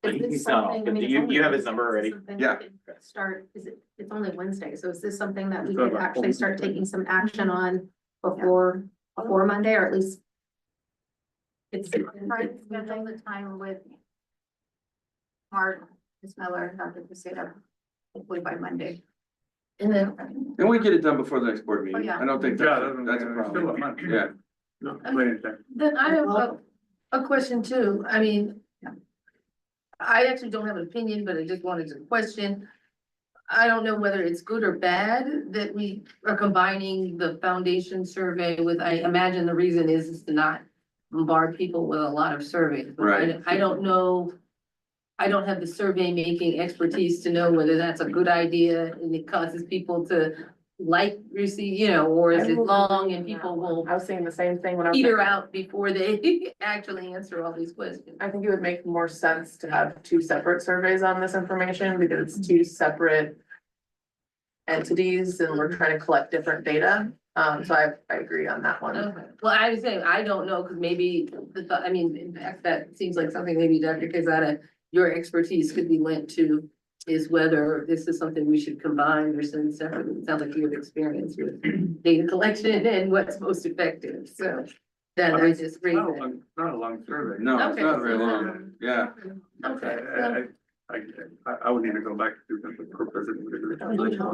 Is this He's not off, something- but I mean, do it's you only have his Wednesday, number is this already? something Yeah. we could Start, it's only Wednesday, so is this something that we It's could not actually like- start taking some action on before Monday, or at least? It's. Try to schedule the time with Mark, Ms. Miller, Dr. Caseta, hopefully by Monday. And then, And we get it done before the next board meeting. Oh, yeah. I don't think Yeah, that's a still a problem. month. Yeah. Plenty of time. then I have a question too. I mean, I actually don't have an opinion, but I just wanted to question. I don't know whether it's good or bad that we are combining the foundation survey with, I imagine the reason is to not bombard people with a lot of surveys. But Right. I don't know. I don't have the survey making expertise to know whether that's a good idea and it causes people to receive, or is it long and people will I was saying the same thing when I was. peter out before they actually answer all these questions. I think it would make more sense to have two separate surveys on this information because it's two separate entities and we're trying to collect different data. So I agree on that one. Okay, well, I was saying, I don't know, because maybe in fact, that seems like something maybe Dr. Quezada, your expertise could be lent to, is whether this is something we should combine or send separately. It sounds like you have experience with data collection and what's most effective, so that I just raised Not a that. long, not a long survey. No, it's Okay, not very so, long. Yeah. Okay, well, I would need to go back to the purpose.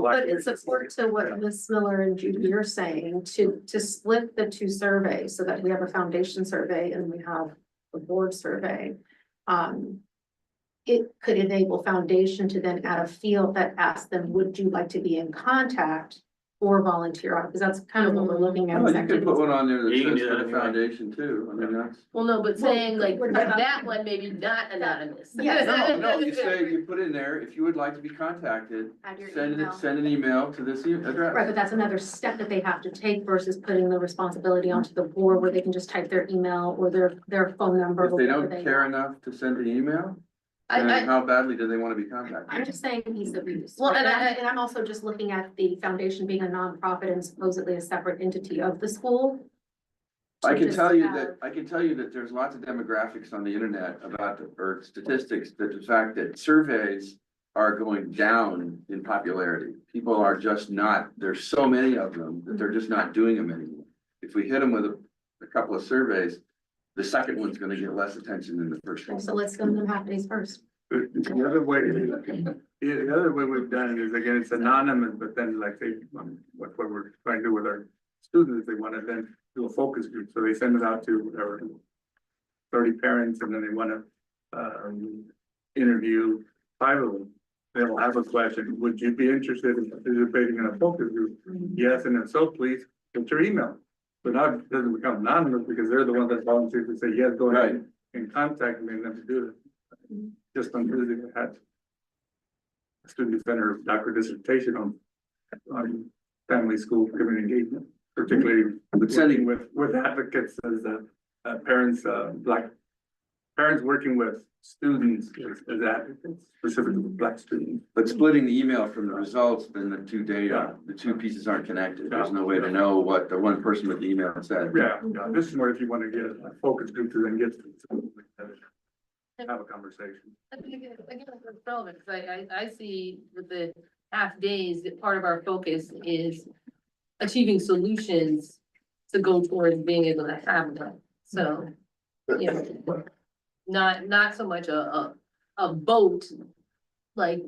But in support to what Ms. Miller and Judy are saying, to split the two surveys so that we have a foundation survey and we have a board survey. It could enable foundation to then add a field that asks them, would you like to be in contact or volunteer on? Because that's kind of what we're looking at. Oh, is you could put activities. one on there that You can says do for that the anyway. foundation too. I mean, that's. well, no, but saying like, we're not- that one maybe not anonymous. Yes. No, you say, you put in there, if you would like to be contacted, Add your send email. it, send an email to this address. Right, but that's another step that they have to take versus putting the responsibility onto the board where they can just type their email or their phone number. If they whatever don't care enough to send an email, then I, how badly do they want to be I'm contacted? just saying ease of use. Well, right? and And I'm also just looking at the foundation being a nonprofit and supposedly a separate entity of the school. I to can just tell you have- that there's lots of demographics on the internet about, or statistics, that the fact that surveys are going down in popularity. People are just not, there's so many of them that they're just not doing them anymore. If we hit them with a couple of surveys, the second one's gonna get less attention than the first one. So let's go to them half days first. The other way, the other way we've done it is, again, it's anonymous, but then like they, what we're trying to do with our students, they want to then do a focus group, so they send it out to their 30 parents, and then they want to interview 5 of them. They'll have a question, would you be interested in participating in a focus group? Yes, and if so, please put your email. So now it doesn't become anonymous because they're the ones that volunteer to say, yes, go ahead and contact me and then do it. Just on Tuesday, I had a student center doctorate dissertation on family school community engagement, particularly working with advocates as parents, Black parents working with students as advocates, specifically with Black students. But splitting the email from the results, then the two data, the two pieces aren't connected. There's no way to know what the one person with the email said. Yeah, this is more if you want to get a focus group to then get to have a conversation. Again, it's relevant, because I see with the half days, that part of our focus is achieving solutions to go towards being able to have them. So, not so much a vote, like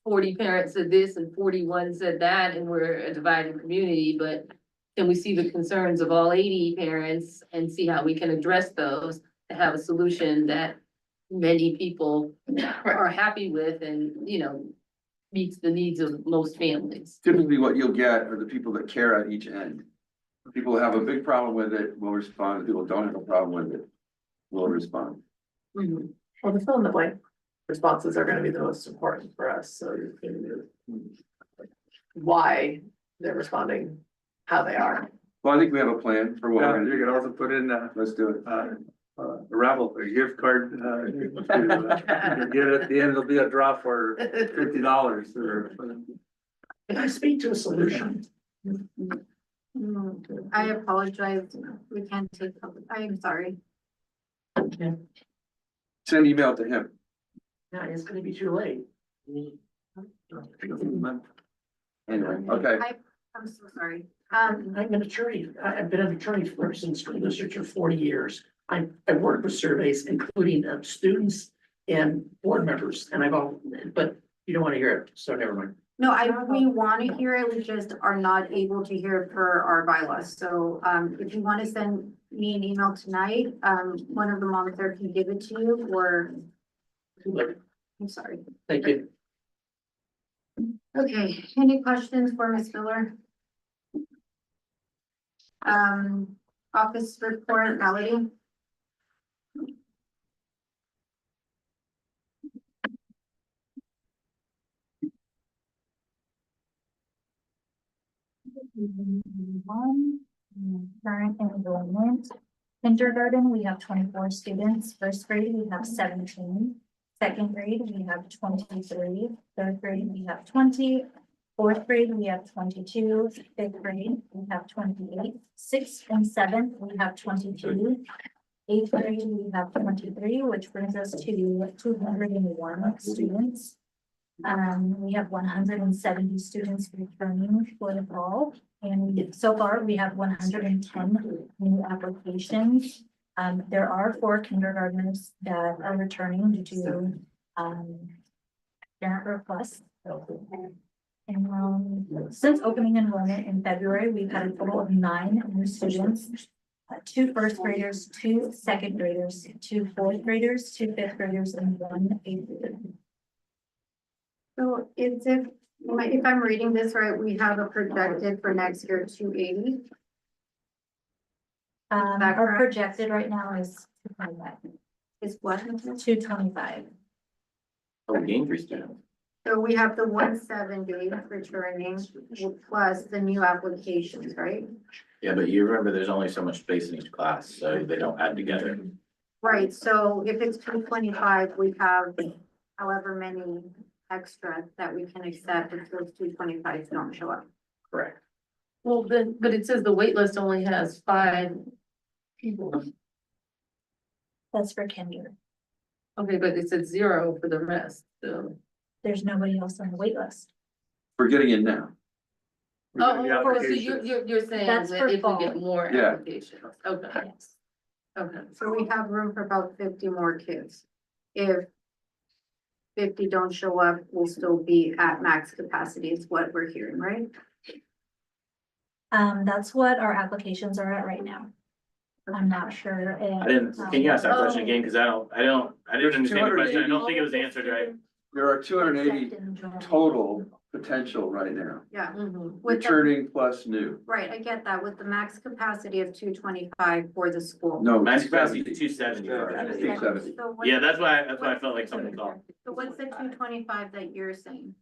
40 parents said this and 41 said that, and we're a divided community, but can we see the concerns of all 80 parents and see how we can address those to have a solution that many people are happy with and, meets the needs of most families. Typically, what you'll get are the people that care at each end. People who have a big problem with it will respond. People who don't have a problem with it will respond. Well, the fill in the blank responses are gonna be the most important for us, so you can why they're responding, how they are. Well, I think we have a plan for what Yeah, we're you gonna could do. also put in, Let's do it. a gift card, to get it, at the end, it'll be a draw for $50 or. Can I speak to a solution? I apologize, we can't take, I am sorry. Send email to him. No, it's gonna be too late. Anyway, okay. I'm so sorry. I'm an attorney. I've been an attorney for since school district for 40 years. I work with surveys, including students and board members, and but you don't want to hear it, so never mind. No, we want to hear it, we just are not able to hear it per our bylaws. So, if you want to send me an email tonight, one of the moms there can give it to you, or, I'm sorry. Thank you. Okay, any questions for Ms. Miller? Office report, Melody? Current enrollment. Kindergarten, we have 24 students. First grade, we have 17. Second grade, we have 23. Third grade, we have 20. Fourth grade, we have 22. Fifth grade, we have 28. Sixth and seventh, we have 22. Eighth grade, we have 23, which brings us to 201 students. We have 170 students returning for the fall, and so far we have 110 new applications. There are 4 kindergartners that are returning due to parent requests. And since opening enrollment in February, we've had a total of 9 new students. 2 first graders, 2 second graders, 2 fourth graders, 2 fifth graders, and 1 eighth grader. So if I'm reading this right, we have a projected for next year 280. Our projected right now is 225. Is what? 225. Oh, we gained 3 students. So we have the 170 returning plus the new applications, right? Yeah, but you remember there's only so much space in each class, so they don't add together. Right, so if it's 225, we have however many extra that we can accept if those 225s don't show up. Correct. Well, then, but it says the wait list only has 5 people. That's for kinder. Okay, but it said 0 for the rest, so. There's nobody else on the wait list. We're getting in now. Oh, so you're saying That's that for if we fall. get more Yeah. applications, okay, Yes. okay. So we have room for about 50 more kids. If 50 don't show up, we'll still be at max capacity is what we're hearing, right? That's what our applications are at right now. I'm not sure if. Can you ask that question again? Cause I didn't There's understand the question. I don't 280. think it was answered right. There are 280 total potential right now, Yeah. Mhm. With the- returning plus new. Right, I get that with the max capacity of 225 for the school. No. Max capacity 270. 270. for our Yeah, application. 270. So what- Yeah, that's why I felt like something's off. So what's the 225 that you're saying?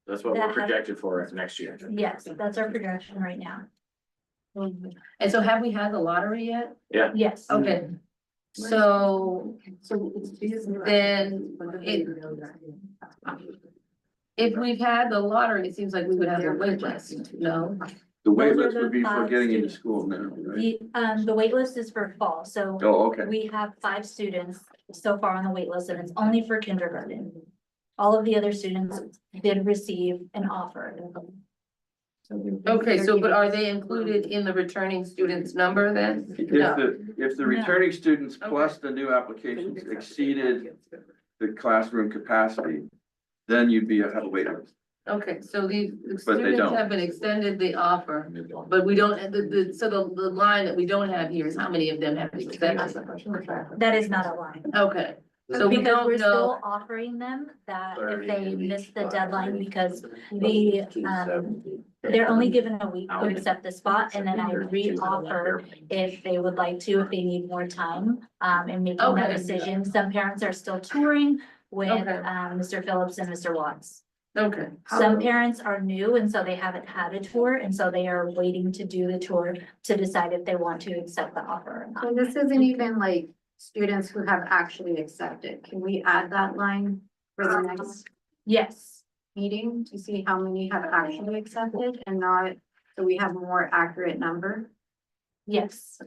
That's what we're projected for next year. Yes, that's our projection right now. And so have we had the lottery yet? Yes. Okay, so then if we've had the lottery, it seems like we would have a wait list, no? The wait Those are list would the be for 5 getting into students. school now, right? The wait list is for fall, so Oh, okay. we have 5 students so far on the wait list, and it's only for kindergarten. All of the other students did receive an offer. Okay, so but are they included in the returning students number then? If the returning students plus the new applications exceeded the classroom capacity, then you'd have a wait list. Okay, so the But they students don't. have been extended the offer, but we don't, so the line that we don't have here is how many of them have accepted? That is not a line. Okay, so we Because we're don't still know, offering them that if they miss the deadline, because they're only given a week to accept the spot, and then I re-offer if they would like to, if they need more time, in making that Okay. decision. Some parents are still touring with, Okay. Mr. Phillips and Mr. Watts. Okay. Some parents are new and so they haven't had a tour, and so they are waiting to do the tour to decide if they want to accept the offer or not. So this isn't even like students who have actually accepted. Can we add that line for the next Yes, meeting to see how many have actually accepted and not, so we have a more accurate number? yes.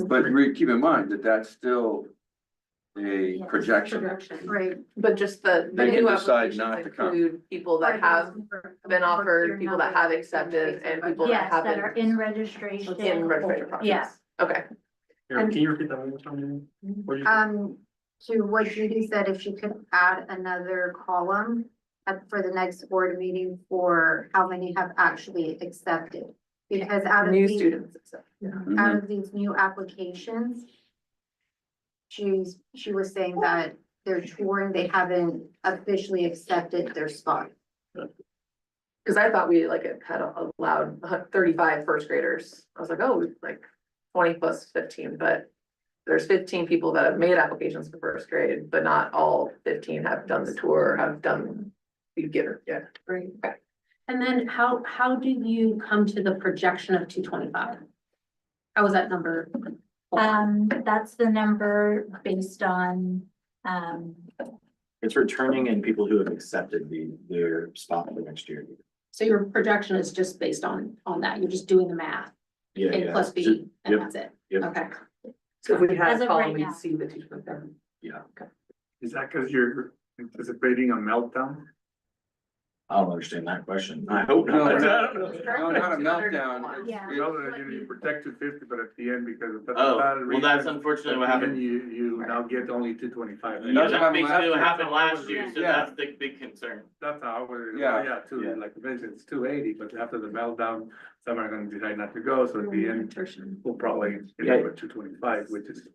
But keep in mind that that's still a projection. Right. But just the They can new decide applications not to come. include people that have been offered, people that have accepted, and people that Yes, that are haven't in registration. in registration process. Yeah. Okay, Can you repeat that one more time? What you- To what Judy said, if she could add another column for the next board meeting for how many have actually accepted. Because out of new these, students. out of these new applications, she was saying that they're touring, they haven't officially accepted their spot. Cause I thought we like had allowed 35 first graders. I was like, oh, like 20 plus 15, but there's 15 people that have made applications for first grade, but not all 15 have done the tour, have done the giver yet. Right. And then how do you come to the projection of 225? How was that number? That's the number based on, It's returning and people who have accepted their spot for next year. So your projection is just based on that, you're just doing the math, Yeah, A yeah. plus B, Just- and Yep, that's it, yep. okay. So if we had As a of column, right we'd now. see the 225. Yeah. Is that because you're anticipating a meltdown? I don't understand that question. I hope No, not. no, not a meltdown. Yeah. It's- No, you protect 250, but at the end, because of. Oh, well, that's unfortunately what happened. You now get only 225. Yeah, That's that's what basically what I'm happened last year, so Yeah. that's the big concern. That's how I would, Yeah. yeah, Yeah. like I mentioned, it's 280, but after the meltdown, some are gonna decide not to go, so at the end, we'll probably end up with 225, which is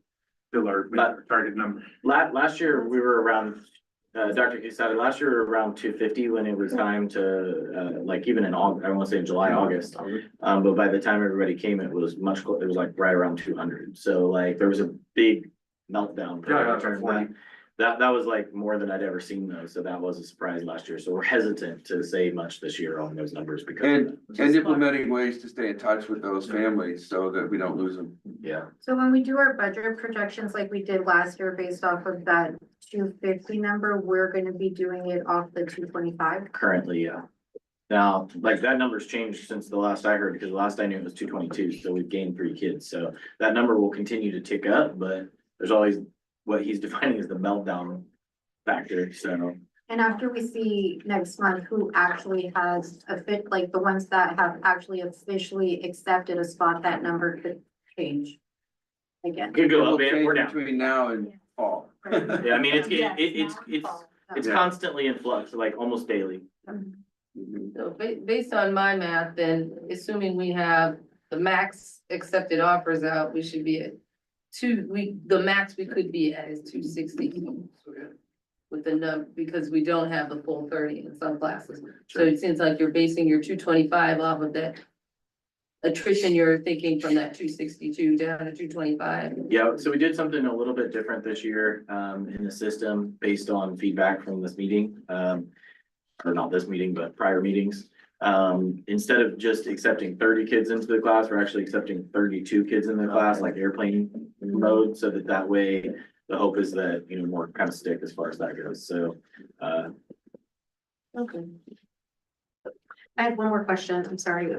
still our target number. Last year, we were around, Dr. Quesada, last year we were around 250 when it was time to, like even in August, I don't want to say in July, August. But by the time everybody came, it was it was like right around 200. So like there was a big meltdown. Yeah, in terms of that was like more than I'd ever seen though. So that was a surprise last year. So we're hesitant to say much this year on those numbers because. And implementing ways to stay in touch with those families so that we don't lose them. Yeah. So when we do our budget projections like we did last year based off of that 250 number, we're gonna be doing it off the 225. Currently, yeah. Now, like that number's changed since the last I heard, because the last I knew it was 222, so we've gained 3 kids, so that number will continue to tick up, but there's always what he's defining as the meltdown factor, so. And after we see next month who actually has like the ones that have actually officially accepted a spot, that number could change again. Could go It'll up and change or down. between now and fall. Yeah, I mean, it's Yes, now it's Yeah. constantly in flux, like almost daily. So based on my math, then assuming we have the max accepted offers out, we should be at the max we could be at is 260. With the number, because we don't have the full 30 in some classes. So it seems like you're basing your 225 off of that attrition you're thinking from that 262 down to 225. Yeah, so we did something a little bit different this year, in the system based on feedback from this meeting. Or not this meeting, but prior meetings. Instead of just accepting 30 kids into the class, we're actually accepting 32 kids in the class, like airplane mode, so that way the hope is that, you know, more kind of stick as far as that goes, so. Okay. I had one more question, I'm sorry.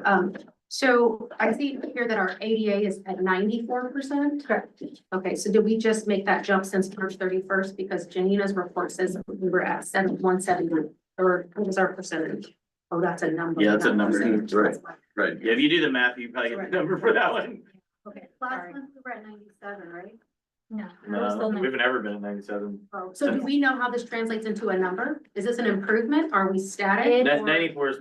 So I see here that our ADA is at 94%. Correct. Okay, so did we just make that jump since March 31st? Because Janina's report says we were at 170, or what was our percentage? Oh, that's a number. Yeah, that's a not number. percentage. Right. That's why. Right. Yeah, if you do the math, you probably get the number for that one. Okay, Sorry. last month we were at 97, right? No. No, we haven't ever been at 97. Oh, So do we know how this translates into a number? Is this an improvement? Are we static? That or- 94 is,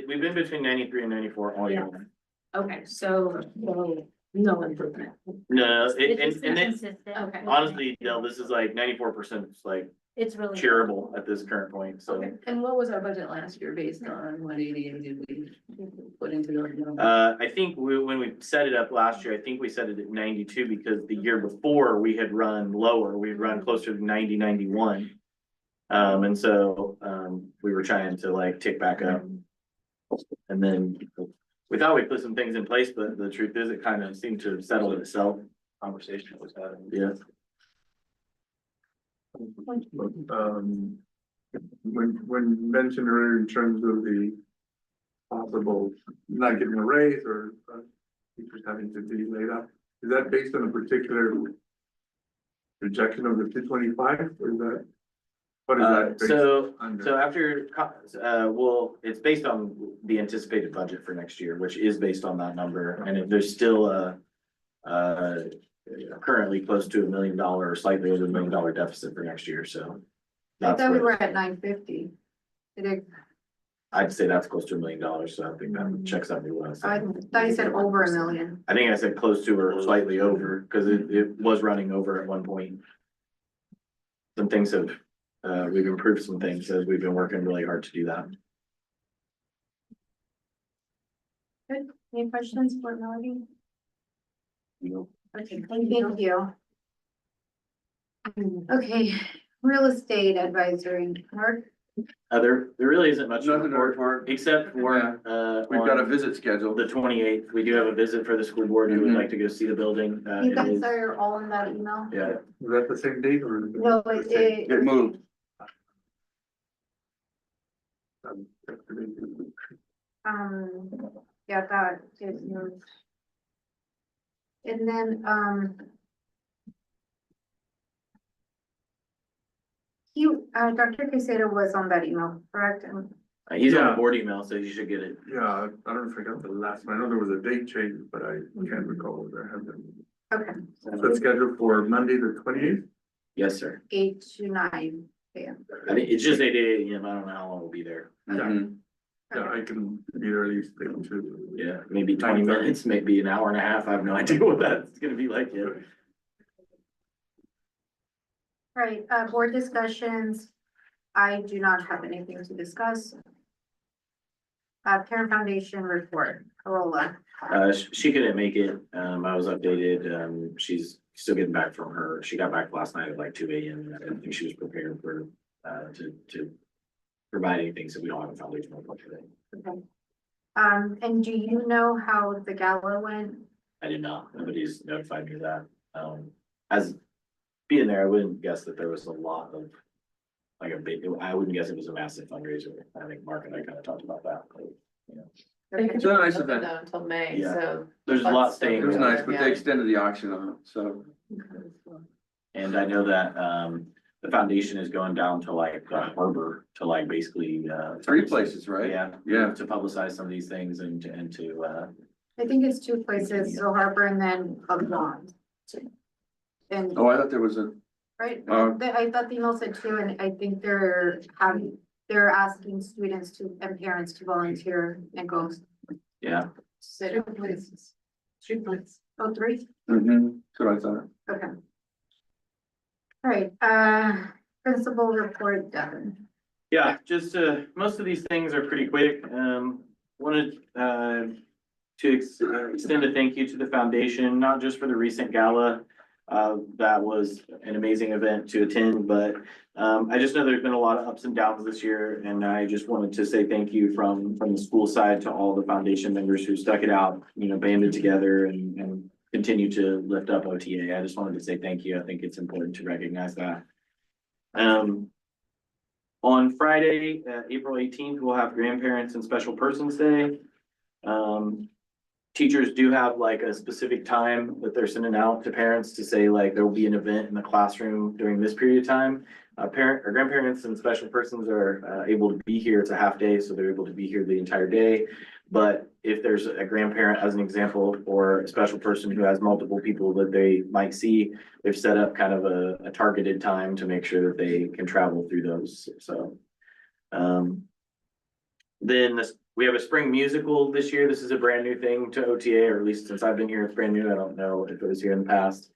we've been between 93 and 94 all year. long. Okay, so no improvement. No, It's and just then inconsistent. Okay. honestly, Dale, this is like 94%, it's like It's really. cheerable at this current point, so. Okay, and what was our budget last year based on what ADA did we put into those numbers? I think when we set it up last year, I think we set it at 92 because the year before we had run lower, we had run closer to 90, 91. And so, we were trying to like tick back up. And then we thought we put some things in place, but the truth is it kind of seemed to settle itself. Conversation was had. Yeah. When mentioned earlier in terms of the possible not getting a raise or teachers having to be laid off, is that based on a particular projection of the 225 or is that? What is that? based So under? after, well, it's based on the anticipated budget for next year, which is based on that number. And if there's still currently close to $1 million or slightly over $1 million deficit for next year, so. I that's thought we what- were at 950. I'd say that's close to $1 million, so I think that checks out what I I said. thought you said over 1 million. I think I said close to or slightly over, because it was running over at one point. Some things have, we've improved some things as we've been working really hard to do that. Good. Any questions for Melody? You Okay, thank you. Okay, real estate advisory, Mark. There really isn't much to Nothing to report, report. except for, We've got a on visit scheduled. the 28th, we do have a visit for the school board who would like to go see the building. You It guys is- are all in that email? Yeah, Is that the same date or? No, it, It moved. yeah, that is moved. And then, Dr. Quesada was on that email, correct? he's on Yeah. the board email, so you should get it. Yeah, I don't know if I got the last one. I know there was a date change, but I can't recall whether I have them. Okay, So it's scheduled for Monday, the 28th. Yes, sir. 8 to 9 a.m. I think it's just 8 AM. I don't know how long we'll be there. Mhm. Yeah, I can be there at least two. Yeah, maybe 20 minutes, maybe an hour and a half. I have no idea what that's gonna be like yet. Right, board discussions. I do not have anything to discuss. Parent Foundation report, Carola. She couldn't make it. I was updated. She's still getting back from she got back last night at like 2 AM. I don't think she was prepared for, to provide anything, so we don't have a foundation report today. Okay. And do you know how the gala went? I did not. Nobody's notified me of that. As being there, I wouldn't guess that there was a lot of, like a big, I wouldn't guess it was a massive fundraiser. I think Mark and I kind of talked about that. But, you know, It's a nice Open event. though Until May, Yeah. so. There's a lot staying. It was nice, but Yeah. they extended the auction on it, so. And I know that, the foundation is going down to like Harbor to like basically, 3 places, right? Yeah. Yeah. To publicize some of these things and to, I think it's 2 places, so Harbor and then Pond. And, Oh, I thought there was a, right, Oh. I thought the email said 2, and I think they're asking students to, and parents to volunteer and go. yeah. Two places. 2 places. Oh, 3? that's what I thought. Okay. All right, principal report, Devin. Yeah, just, most of these things are pretty quick. Wanted, to extend a thank you to the foundation, not just for the recent gala. That was an amazing event to attend, but, I just know there's been a lot of ups and downs this year. And I just wanted to say thank you from the school side to all the foundation members who stuck it out, you know, banded together and continue to lift up OTA. I just wanted to say thank you. I think it's important to recognize that. On Friday, April 18th, we'll have Grandparents and Special Persons Day. Teachers do have like a specific time that they're sending out to parents to say like there will be an event in the classroom during this period of time. Parent or grandparents and special persons are able to be here. It's a half day, so they're able to be here the entire day. But if there's a grandparent, as an example, or a special person who has multiple people that they might see, they've set up kind of a targeted time to make sure that they can travel through those, so. Then we have a spring musical this year. This is a brand new thing to OTA, or at least since I've been here, it's brand new. I don't know if it was here in the past.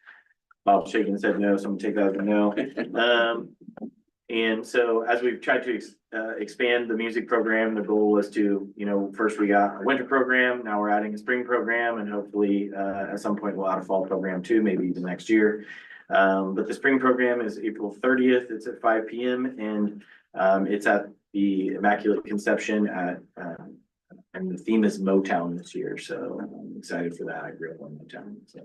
Bob shaking his head no, so I'm gonna take that as a no. And so as we've tried to expand the music program, the goal was to, you know, first we got a winter program, now we're adding a spring program, and hopefully at some point we'll add a fall program too, maybe even next year. But the spring program is April 30th. It's at 5 p.m. and it's at the Immaculate Conception at and the theme is Motown this year, so I'm excited for that. I grew up on Motown. So.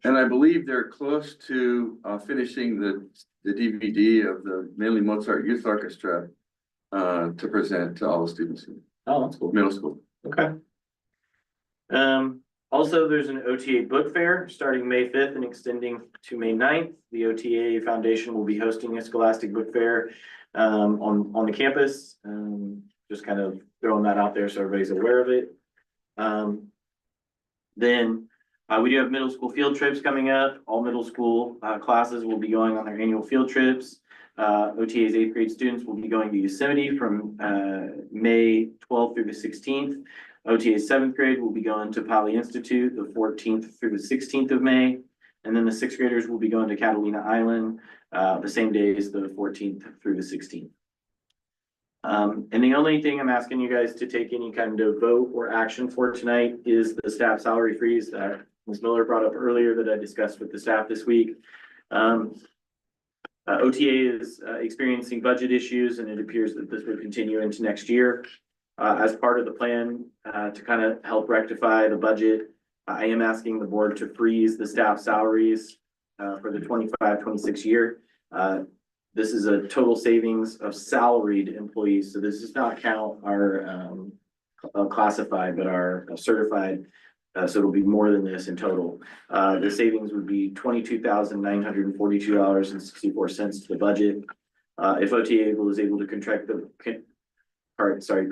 And I believe they're close to finishing the DVD of the mainly Mozart Youth Orchestra to present to all the students in Oh, that's cool. middle school. Okay. Also, there's an OTA book fair starting May 5th and extending to May 9th. The OTA Foundation will be hosting a scholastic book fair on the campus. Just kind of throwing that out there so everybody's aware of it. Then we do have middle school field trips coming up. All middle school classes will be going on their annual field trips. OTA's 8th grade students will be going to Yosemite from May 12th through the 16th. OTA's 7th grade will be going to Poly Institute the 14th through the 16th of May. And then the 6th graders will be going to Catalina Island the same days, the 14th through the 16th. And the only thing I'm asking you guys to take any kind of vote or action for tonight is the staff salary freeze that Ms. Miller brought up earlier that I discussed with the staff this week. OTA is experiencing budget issues and it appears that this will continue into next year. As part of the plan to kind of help rectify the budget, I am asking the board to freeze the staff salaries for the 25-26 year. This is a total savings of salaried employees, so this does not count our classified, but our certified. So it'll be more than this in total. The savings would be $22,942.64 to the budget. If OTA is able to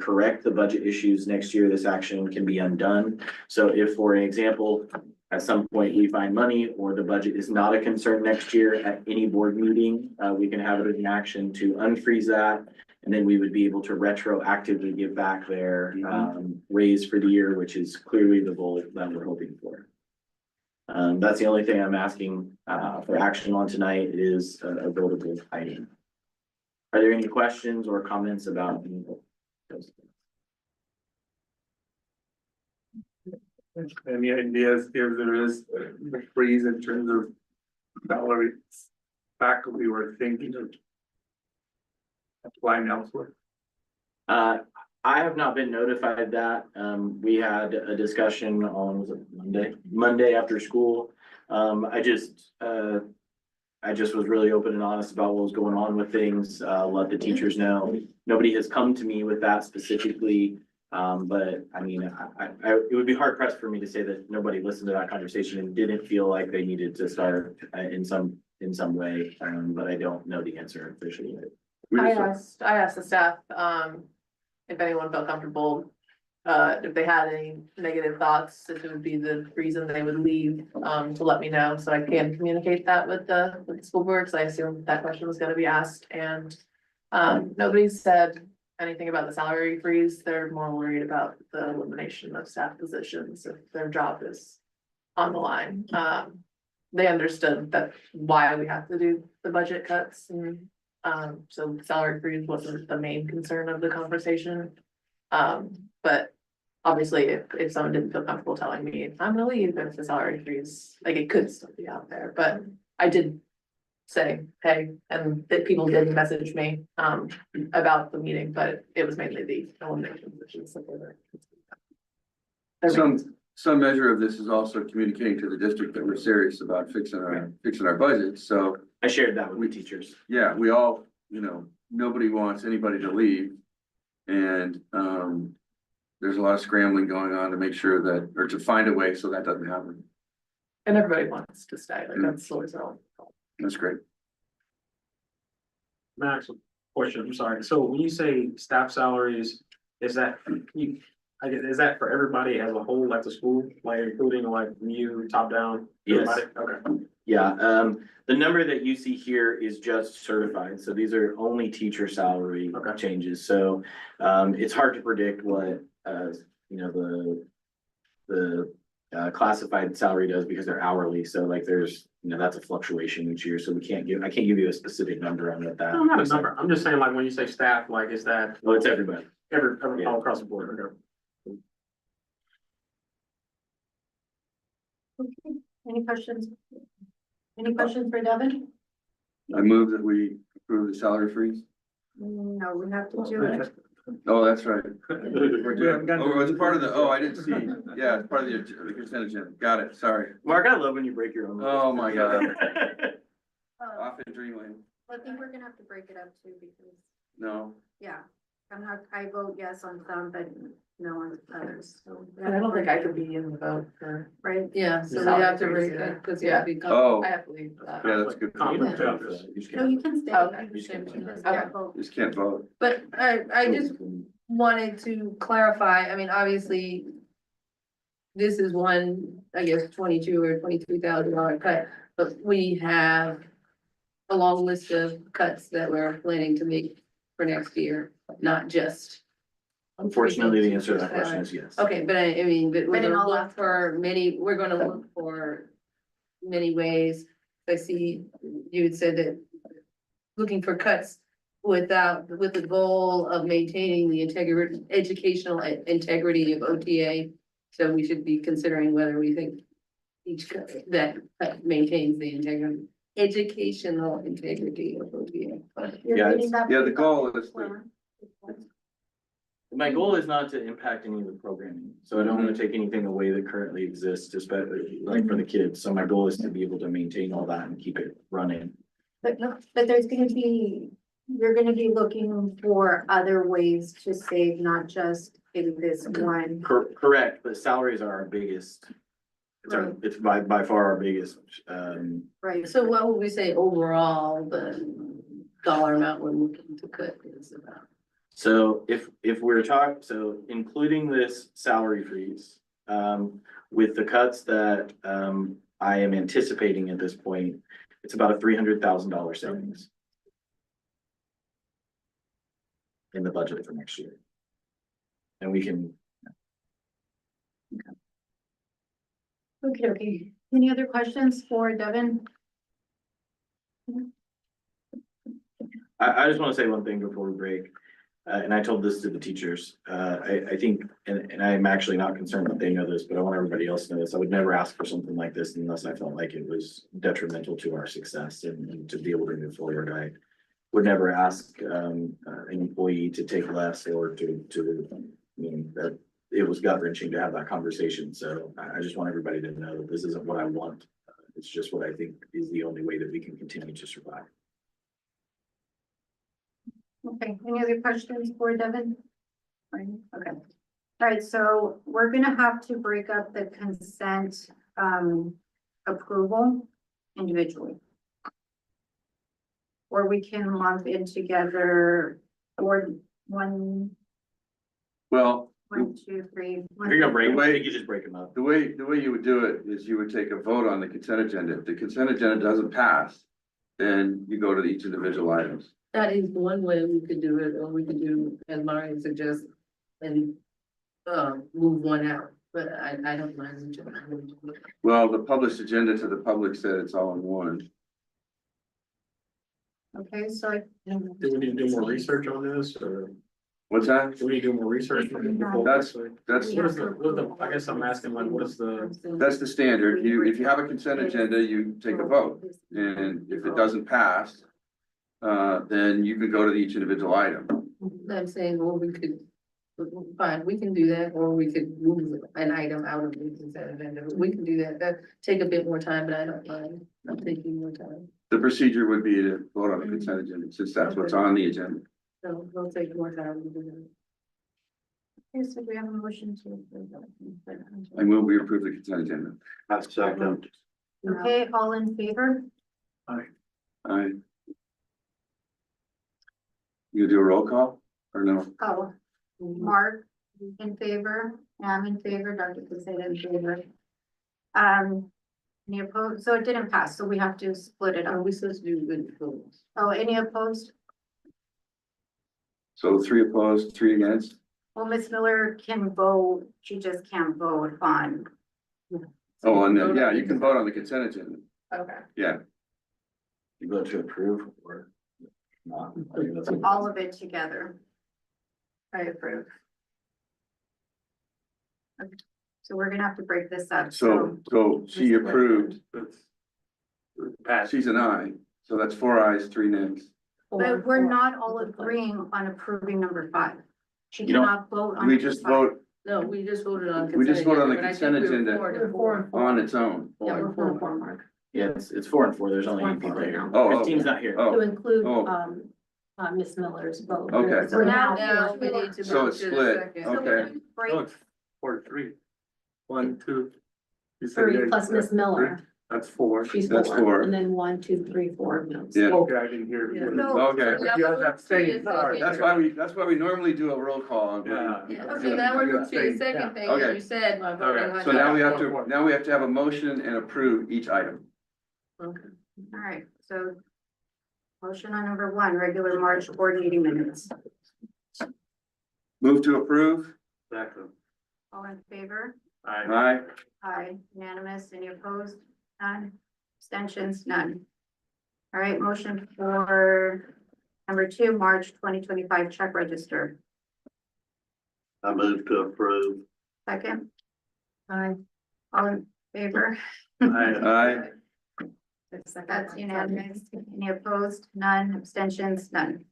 correct the budget issues next year, this action can be undone. So if, for an example, at some point we find money or the budget is not a concern next year at any board meeting, we can have it in action to unfreeze that. And then we would be able to retroactively give back their raise for the year, which is clearly the goal that we're hoping for. That's the only thing I'm asking for action on tonight is a votable item. Are there any questions or comments about any of those? Any ideas if there is a freeze in terms of salaries? Faculty were thinking of applying elsewhere. I have not been notified that. We had a discussion on, was it Monday after school. I just was really open and honest about what was going on with things, let the teachers know. Nobody has come to me with that specifically. But I mean, it would be hard pressed for me to say that nobody listened to that conversation and didn't feel like they needed to start in some way. But I don't know the answer officially. I asked the staff, if anyone felt comfortable, if they had any negative thoughts, if it would be the reason they would leave, to let me know, so I can communicate that with the school board, because I assumed that question was gonna be asked, and nobody said anything about the salary freeze. They're more worried about the elimination of staff positions if their job is on the line. They understood that why we have to do the budget cuts, and so salary freeze wasn't the main concern of the conversation. But obviously if someone didn't feel comfortable telling me I'm gonna leave, if the salary freeze, like, it could still be out there, but I did say, hey, and that people did message me about the meeting, but it was mainly the elimination positions that were there. Some measure of this is also communicating to the district that we're serious about fixing our budget. So I shared that with the teachers. yeah, we all, nobody wants anybody to leave. And there's a lot of scrambling going on to make sure that, or to find a way so that doesn't happen. And everybody wants to stay, like, that's always all. That's great. Max, question, I'm sorry. So when you say staff salaries, is that is that for everybody as a whole, like the school, like including like you, top down? Yes. Everybody? Okay. Yeah, the number that you see here is just certified, so these are only teacher salary changes, so it's hard to predict what the classified salary does because they're hourly, so like there's, that's a fluctuation each year, so I can't give you a specific number on what that. No, not a number, I'm just saying, like, when you say staff, like, is that? Oh, it's everybody. Every all across the board, okay. Okay, any questions? Any questions for Devin? I move that we approve the salary freeze. No, we have to do it. Oh, that's right. We haven't gotten to- Oh, it's part of the, oh, I didn't see. Yeah, it's part of the consent agenda. Got it, sorry. Mark, I love when you break your own. rules. Oh, my God. Um, Off in dreamland. I think we're gonna have to break it up too, because, No, yeah, I vote yes on some, but no on others, so. I don't think I could be in the vote for. Right? Yeah, so we Salary have to freeze, read yeah. it, because Yeah. oh, I have to leave that. yeah, that's good. Conference You office. No, you can stay. Okay. You can stay. Okay. just can't vote. But I just wanted to clarify, I mean, obviously. This is one, I guess, $22,000 or $23,000 cut, but we have. A long list of cuts that we're planning to make for next year, not just. Unfortunately, the answer to that question is yes. Okay, but I mean, but we're But in gonna all look for many, we're gonna look for many ways. I see you had said that looking for cuts with the goal of maintaining the integrity, educational integrity of OTA. So we should be considering whether we think each cut that cut maintains the integrity, educational integrity of OTA. You're Yeah, getting that Yeah, the break goal up is to, plan. My goal is not to impact any of the programming, so I don't want to take anything away that currently exists, especially like for the kids. So my goal is to be able to maintain all that and keep it running. But no, but there's gonna be, you're gonna be looking for other ways to save, not just in this one. Correct, but salaries are our biggest. It's by far our biggest, Right. So what would we say overall the dollar amount we're looking to cut is about? so if we're talking, so including this salary freeze. With the cuts that I am anticipating at this point, it's about a $300,000 savings. In the budget for next year. And we can, Okay. Any other questions for Devin? I just want to say one thing before we break. And I told this to the teachers, I think, and I'm actually not concerned that they know this, but I want everybody else to know this. I would never ask for something like this unless I felt like it was detrimental to our success and to be able to move forward. I would never ask, an employee to take less or to, that it was gut wrenching to have that conversation. So I just want everybody to know that this isn't what I want. It's just what I think is the only way that we can continue to survive. Okay, any other questions for Devin? Right, okay. All right, so we're gonna have to break up the consent approval individually. Or we can lump in together or one, well, 1, 2, 3. If you're gonna break them, I think you just break them up. the way you would do it is you would take a vote on the consent agenda. If the consent agenda doesn't pass, then you go to each individual items. That is one way we could do it, or we could do, as Mario suggests, and move one out, but I don't mind. Well, the published agenda to the public said it's all in one. Okay, so Do we need to do more research on this, or What's that? do we need to do more research on it before? That's- actually- That's, What is the, I guess I'm asking like, what is the, that's the standard. If you have a consent agenda, you take a vote. And if it doesn't pass, then you can go to each individual item. I'm saying, well, we could, fine, we can do that, or we could move an item out of the consent agenda, but we can do that, that take a bit more time, but I don't mind, I'm taking more time. The procedure would be to vote on the consent agenda, since that's what's on the agenda. So we'll take more time to do that. okay, so we have a motion to approve that. I move we approve the consent agenda. Second. Okay, all in favor? Aye. You do a roll call or no? Oh, Mark in favor, I'm in favor, Dr. Caseta in favor. Any opposed? So it didn't pass, so we have to split it Are up. we supposed to do good votes? Oh, any opposed? So 3 opposed, 3 against? Well, Ms. Miller can vote, she just can't vote on. Oh, and then, yeah, you can vote on the consent agenda. Okay. Yeah, You vote to approve or not? I think that's a- All of it together. I approve. Okay, so we're gonna have to break this up, so she approved. that's Pass. she's an aye, so that's 4 ayes, 3 nays. But we're not all agreeing on approving number 5. She You don't- cannot vote on. We number just 5. vote No, we just voted on. We just voted on the consent consent but I think we were agenda. four to four. on its own. Yeah, we're 4-4, Mark, Yeah, it's 4 and 4. There's only 8 4 people right here. now. Oh, Christine's not here. To Oh, include, Oh. Miss Miller's vote. Okay. So now, Now, we need to. So move it's to the split. second. So Okay. we No, break, it's 4-3. 1, 2. You said 3 yea, plus Miss three. Miller, That's 4. she's That's 4, four. and then 1, 2, 3, 4 no's. Yeah. Okay, I didn't hear. Yeah. No. Okay. So now You guys we'll have move to the stayed. Sorry. second. That's why we normally do a roll call. on- Yeah. Okay, now we're moving to the second thing, Okay. that you said. Okay. So now we have to have a motion and approve each item. Okay. all right, so motion on number 1, regular March board meeting minutes. Move to approve. Exactly. All in favor? Aye. Aye, unanimous. Any opposed? None. Abstentions? None. All right, motion for number 2, March 2025 check register. I move to approve. Second? Aye. All in favor? Aye. That's unanimous. Any opposed? None. Abstentions? None.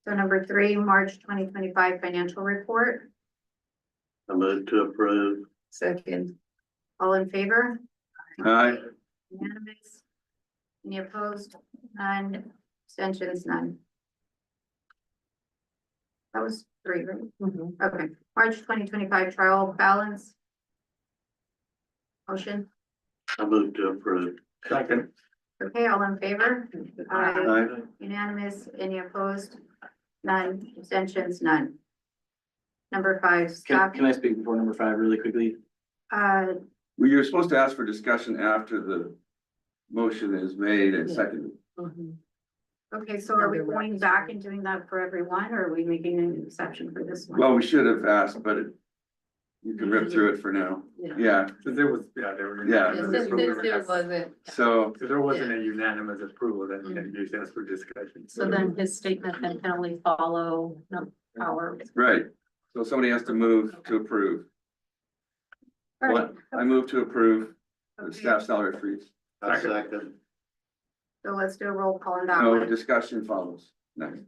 So number 3, March 2025 financial report. I move to approve. Second. All in favor? Aye. Unanimous. Any opposed? None. Abstentions? None. That was 3, right? Okay. March 2025 trial balance. Motion. I move to approve. Second. Okay, all in favor? Aye. Aye. Unanimous. Any opposed? None. Abstentions? None. Number 5, stop. Can I speak before number 5 really quickly? Well, you're supposed to ask for discussion after the motion is made and seconded. Okay, so are we going back and doing that for everyone, or are we making an exception for this one? Well, we should have asked, but you can rip through it for now. Yeah, So there was, there were. Yeah. Since there wasn't. so, If there wasn't a unanimous approval, then you just ask for discussion. So then his statement then can only follow our. right. So somebody has to move to approve. All right, I move to approve the okay, staff salary freeze. I second. so let's do a roll call on that No one. discussion follows. Next.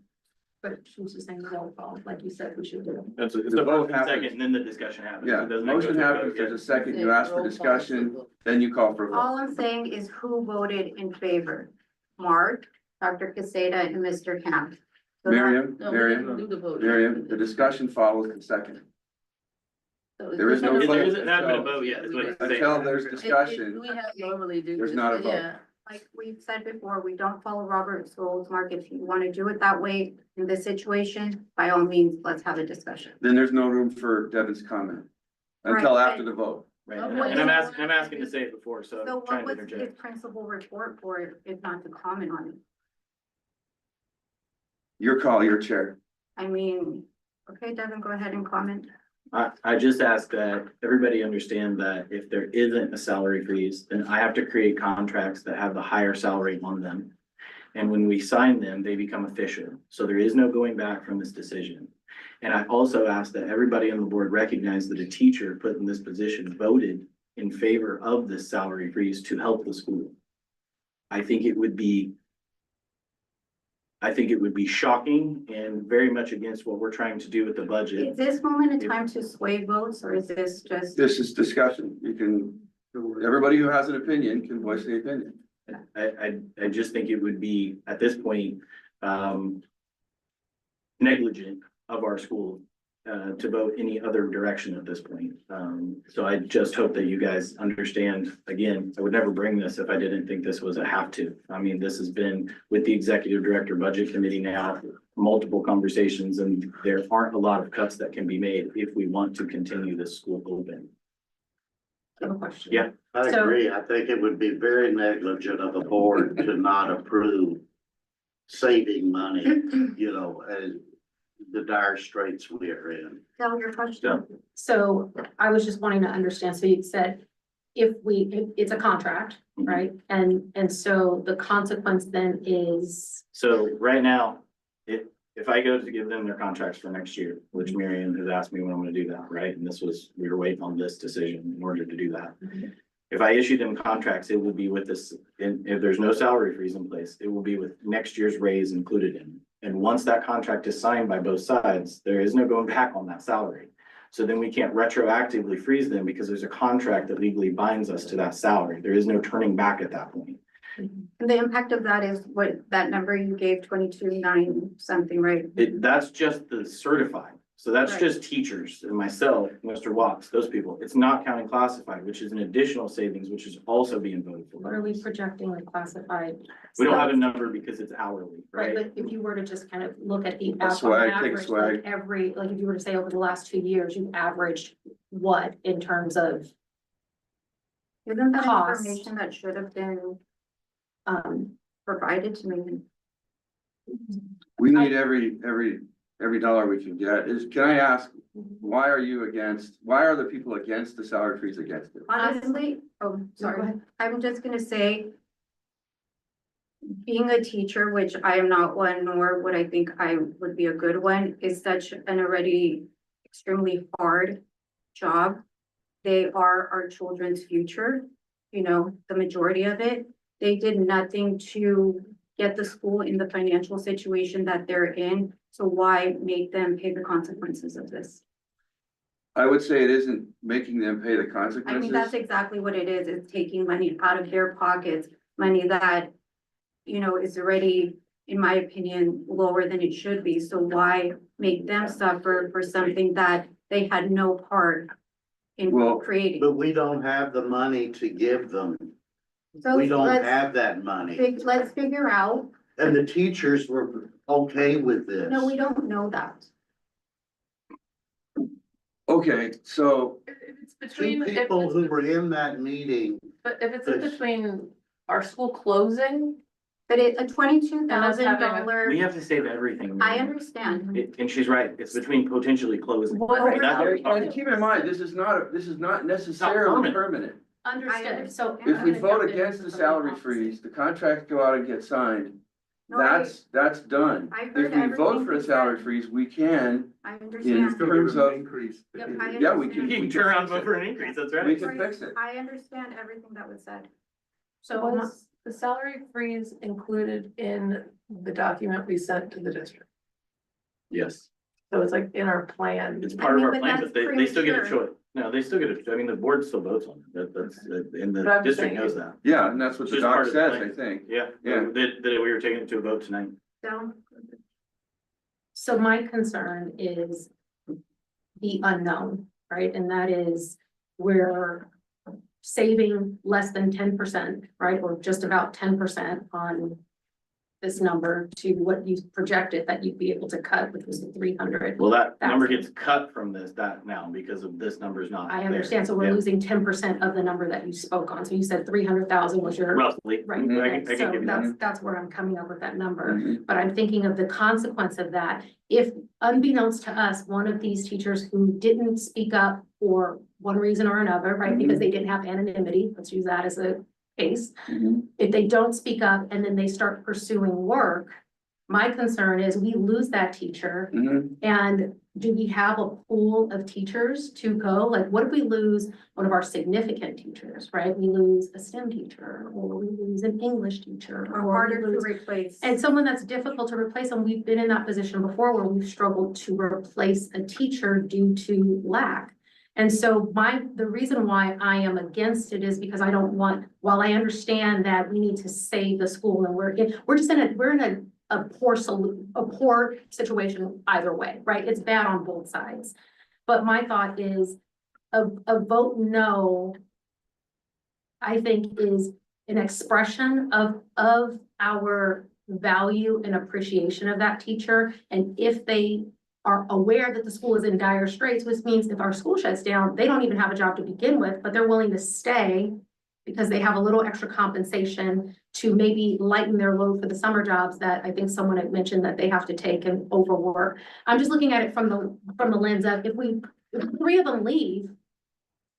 But she was just saying roll call, like you said, we should do. It's a The vote happens. second, and then the discussion happens. Yeah, It doesn't motion go to a vote happens, yet. there's a second, you ask for discussion, then you call for a vote. All I'm saying is who voted in favor? Mark, Dr. Caseta, and Mr. Camp. So that- Miriam, No, we didn't Miriam, do the vote. Miriam, the discussion follows the second. So There is no it's- vote. There isn't not been a vote yet, is what it's saying. Until there's it- discussion, We have normally do. There's this, not a but vote. yeah. Like we've said before, we don't follow Robert's rules. Mark, if you want to do it that way in this situation, by all means, let's have a discussion. then there's no room for Devin's comment until Right. after the vote. Right, What and is- I'm asking to say it before, so So I'm trying what to was his interject. principal report for it, if not to comment on it? Your call, your chair. I mean, okay, Devin, go ahead and comment. I just ask that everybody understand that if there isn't a salary freeze, then I have to create contracts that have the higher salary on them. And when we sign them, they become official. So there is no going back from this decision. And I also ask that everybody on the board recognize that a teacher put in this position voted in favor of this salary freeze to help the school. I think it would be shocking and very much against what we're trying to do with the budget. Is this moment a time to sway votes, or is this just? This is discussion. You can, everybody who has an opinion can voice the opinion. I just think it would be, at this point, negligent of our school to vote any other direction at this point. So I just hope that you guys understand, again, I would never bring this if I didn't think this was a have to. I mean, this has been with the executive director budget committee now, multiple conversations, and there aren't a lot of cuts that can be made if we want to continue this school open. I have a question. Yeah. I So- agree. I think it would be very negligent of the board to not approve saving money, you know, as the dire straits we are in. Tell your question. So I was just wanting to understand, so you said if it's a contract, right? And so the consequence then is, So right now, if I go to give them their contracts for next year, which Marion has asked me when I'm gonna do that, right? And we were waiting on this decision in order to do that. If I issue them contracts, it will be with this, and if there's no salary freeze in place, it will be with next year's raise included in it. And once that contract is signed by both sides, there is no going back on that salary. So then we can't retroactively freeze them because there's a contract that legally binds us to that salary. There is no turning back at that point. And the impact of that is what, that number you gave, 22,9 something, right? That's just the certified. So that's Right. just teachers and myself, Mr. Watts, those people. It's not counting classified, which is an additional savings, which is also being voted What are we for. projecting like classified? We don't have a number because it's hourly, Right, right? but if you were to just kind of look at the A on swag, take a average, swag. like every, like if you were to say over the last 2 years, you've averaged what in terms of, Isn't that Cost. information that should have been um, provided to me? We need every dollar we can get. Can I ask, why are the people against the salary freeze against it? Honestly, oh, go sorry, ahead. I'm just gonna say. Being a teacher, which I am not one, nor would I think I would be a good one, is such an already extremely hard job. They are our children's future, you know, the majority of it. They did nothing to get the school in the financial situation that they're in. So why make them pay the consequences of this? I would say it isn't making them pay the I mean, consequences. that's exactly what it is. It's taking money out of their pockets, money that, you know, is already, in my opinion, lower than it should be. So why make them suffer for something that they had no part in Well, creating? But we don't have the money to give them. So We don't let's have that money. let's figure out. And the teachers were okay with this. No, we don't know that. Okay, so If it's Two between, if people it's, who were in that meeting, but if it's in between our school closing But a $22,000, We have to save everything. I understand. And she's right, it's between potentially closing. What- That's what we're talking and keep in mind, this is not necessarily permanent. understood, so. If we vote against the salary freeze, the contracts go out and get signed, No, I that's done. I heard If we vote everything for a you salary said. freeze, we can, understand. Still terms give them of- an increase. Yep, I yeah, we understand. can. You can turn around and vote for an increase, that's We right. can fix it. I understand everything that was said. So was the salary freeze included in the document we sent to the district? Yes, So it's like in our plan. it's part of our but plan, that's but they still get a premature. choice. No, they still get a, I mean, the board still votes on it, that's, and But the I'm just district saying knows it- that. Yeah, and that's what It's the just part doc of the says, plan. I think. Yeah, Yeah. that we were taking it to a vote tonight. So, So my concern is the unknown, right? And that is we're saving less than 10%, right? Or just about 10% on this number to what you projected that you'd be able to cut, which was the 300. Well, that number That's- gets cut from that now because of this number's not. I there. understand. So we're Yeah. losing 10% of the number that you spoke on. So you said 300,000 was your. Roughly. Right, Mhm. I can so give you that. that's where I'm coming up with that number. Mhm. But I'm thinking of the consequence of that. If unbeknownst to us, one of these teachers who didn't speak up for one reason or another, right, because they didn't have anonymity, let's use that as a case. Mhm. If they don't speak up and then they start pursuing work, my concern is we lose that teacher. Mhm. And do we have a pool of teachers to go? Like, what if we lose one of our significant teachers, right? We lose a STEM teacher, or we lose an English teacher, or or we harder to lose. replace. And someone that's difficult to replace, and we've been in that position before where we've struggled to replace a teacher due to lack. And so the reason why I am against it is because I don't want, while I understand that we need to save the school and we're in a poor situation either way, right? It's bad on both sides. But my thought is a vote no, I think is an expression of our value and appreciation of that teacher. And if they are aware that the school is in dire straits, which means if our school shuts down, they don't even have a job to begin with, but they're willing to stay because they have a little extra compensation to maybe lighten their load for the summer jobs that I think someone had mentioned that they have to take and overwork. I'm just looking at it from the lens of if 3 of them leave,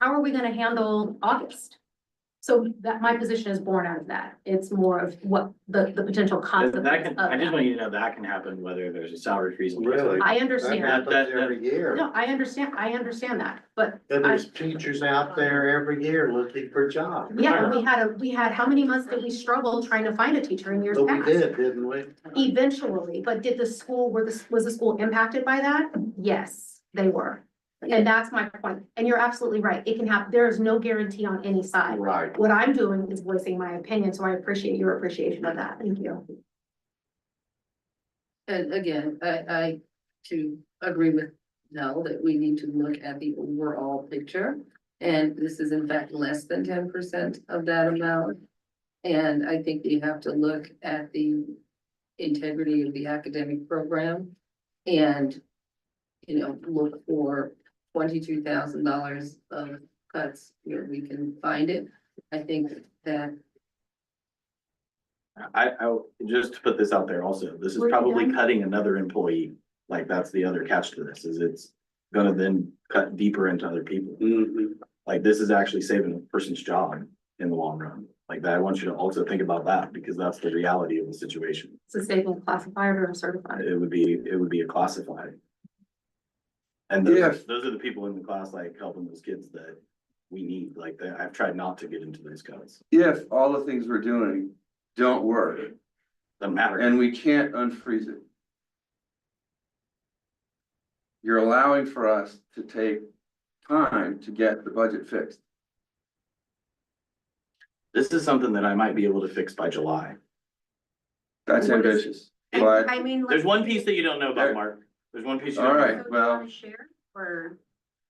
how are we gonna handle August? So that my position is born out of that. It's more of what the potential That consequence can, of I just that. want you to know that can happen whether there's a salary freeze. in place. Really? I understand. That happens every year. No, I understand that, but And I, there's teachers out there every year looking for jobs. yeah, we had, how many months did we struggle trying to find a teacher in years But we past? did, didn't we? Eventually, but did the school, was the school impacted by that? Yes, they were. And that's my point. And you're absolutely right. It can happen. There is no guarantee on any side. Right. What I'm doing is voicing my opinion, so I appreciate your appreciation of that. Thank you. And again, I to agree with Nell that we need to look at the overall picture. And this is in fact less than 10% of that amount. And I think we have to look at the integrity of the academic program and, you know, look for $22,000 of cuts where we can find it. I think that I, just to put this out there also, this is Were you probably done? cutting another employee. Like, that's the other catch to this, is it's gonna then cut deeper into other people. Mhm. Like, this is actually saving a person's job in the long run. Like that, I want you to also think about that, because that's the reality of the situation. It's a saving classified or certified. It would be a classified. And Yes. those are the people in the class, like, helping those kids that we need, like, that I've tried not to get into those cuts. If all the things we're doing don't work Doesn't matter. and we can't unfreeze it, you're allowing for us to take time to get the budget fixed. This is something that I might be able to fix by July. That's What is- ambitious, but, I mean. There's one piece that you don't know about, Mark. There's one piece you all don't know. right, about. well, Share or?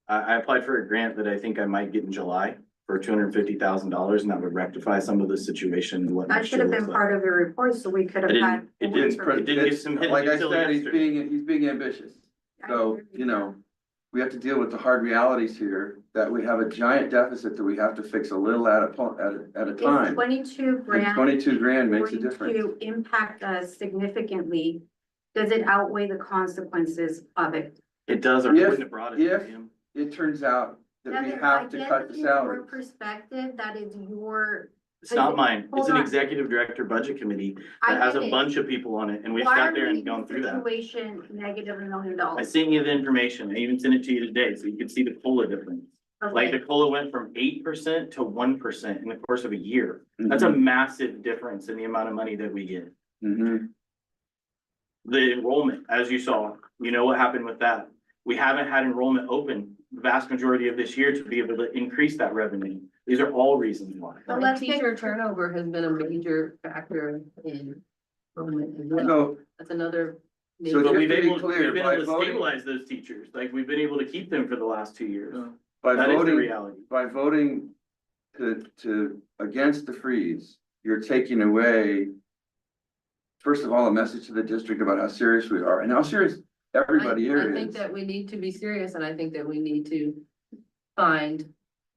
I applied for a grant that I think I might get in July for $250,000, and that would rectify some of the situation. And what That next should have year been looks part of your report, so we could have It had. didn't- it it's, didn't get some hidden like I utility said, yesterday. he's being ambitious. So, you know, we have to deal with the hard realities here, that we have a giant deficit that we have to fix a little at a Is time. 22 And grand 22 grand makes a going difference. to impact us significantly? Does it outweigh the consequences of it? It does, or I If- wouldn't have brought it to if- him. It turns out that we Devin, have I to get cut that the is your salary. perspective, that is your. It's not mine. It's Hold an on. executive director budget committee I that has get a it. bunch of people on it, and we've Why sat are there we and in gone this through that. situation negative $1 million? I sent you the information. I even sent it to you today, so you could see the COLA difference. Like, the COLA went from 8% to 1% in the course of a year. That's a massive difference in the amount of money that we get. Mhm. The enrollment, as you saw, you know what happened with that. We haven't had enrollment open the vast majority of this year to be able to increase that revenue. These are all reasons why. So and let's get- teacher turnover has been a major factor in enrollment as well. So, That's another. So But just we've to be been clear, able by to voting- stabilize those teachers, like, we've been able to keep them for the last 2 years. by That is the voting, reality. by voting against the freeze, you're taking away, first of all, a message to the district about how serious we are and how serious everybody here I think is. that we need to be serious, and I think that we need to find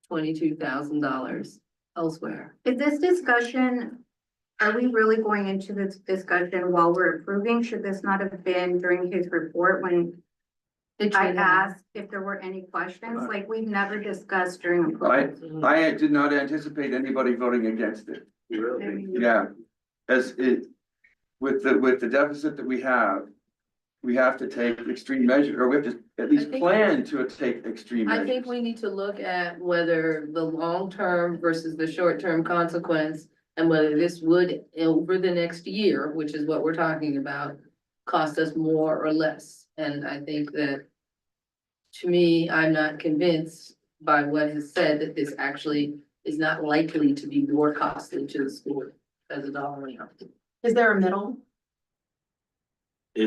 $22,000 elsewhere. Is this discussion, are we really going into this discussion while we're approving? Should this not have been during his report when It I should have. asked if there were any questions? Like, we've never discussed during. I approval. did not anticipate anybody voting against it. Yeah, as it, with the deficit that we have to take extreme measures, or we have to at least think- plan to take extreme I measures. think we need to look at whether the long-term versus the short-term consequence, and whether this would, over the next year, which is what we're talking about, cost us more or less. And I think that, to me, I'm not convinced by what is said that this actually is not likely to be more costly to the school as a dollar amount. Is there a middle? I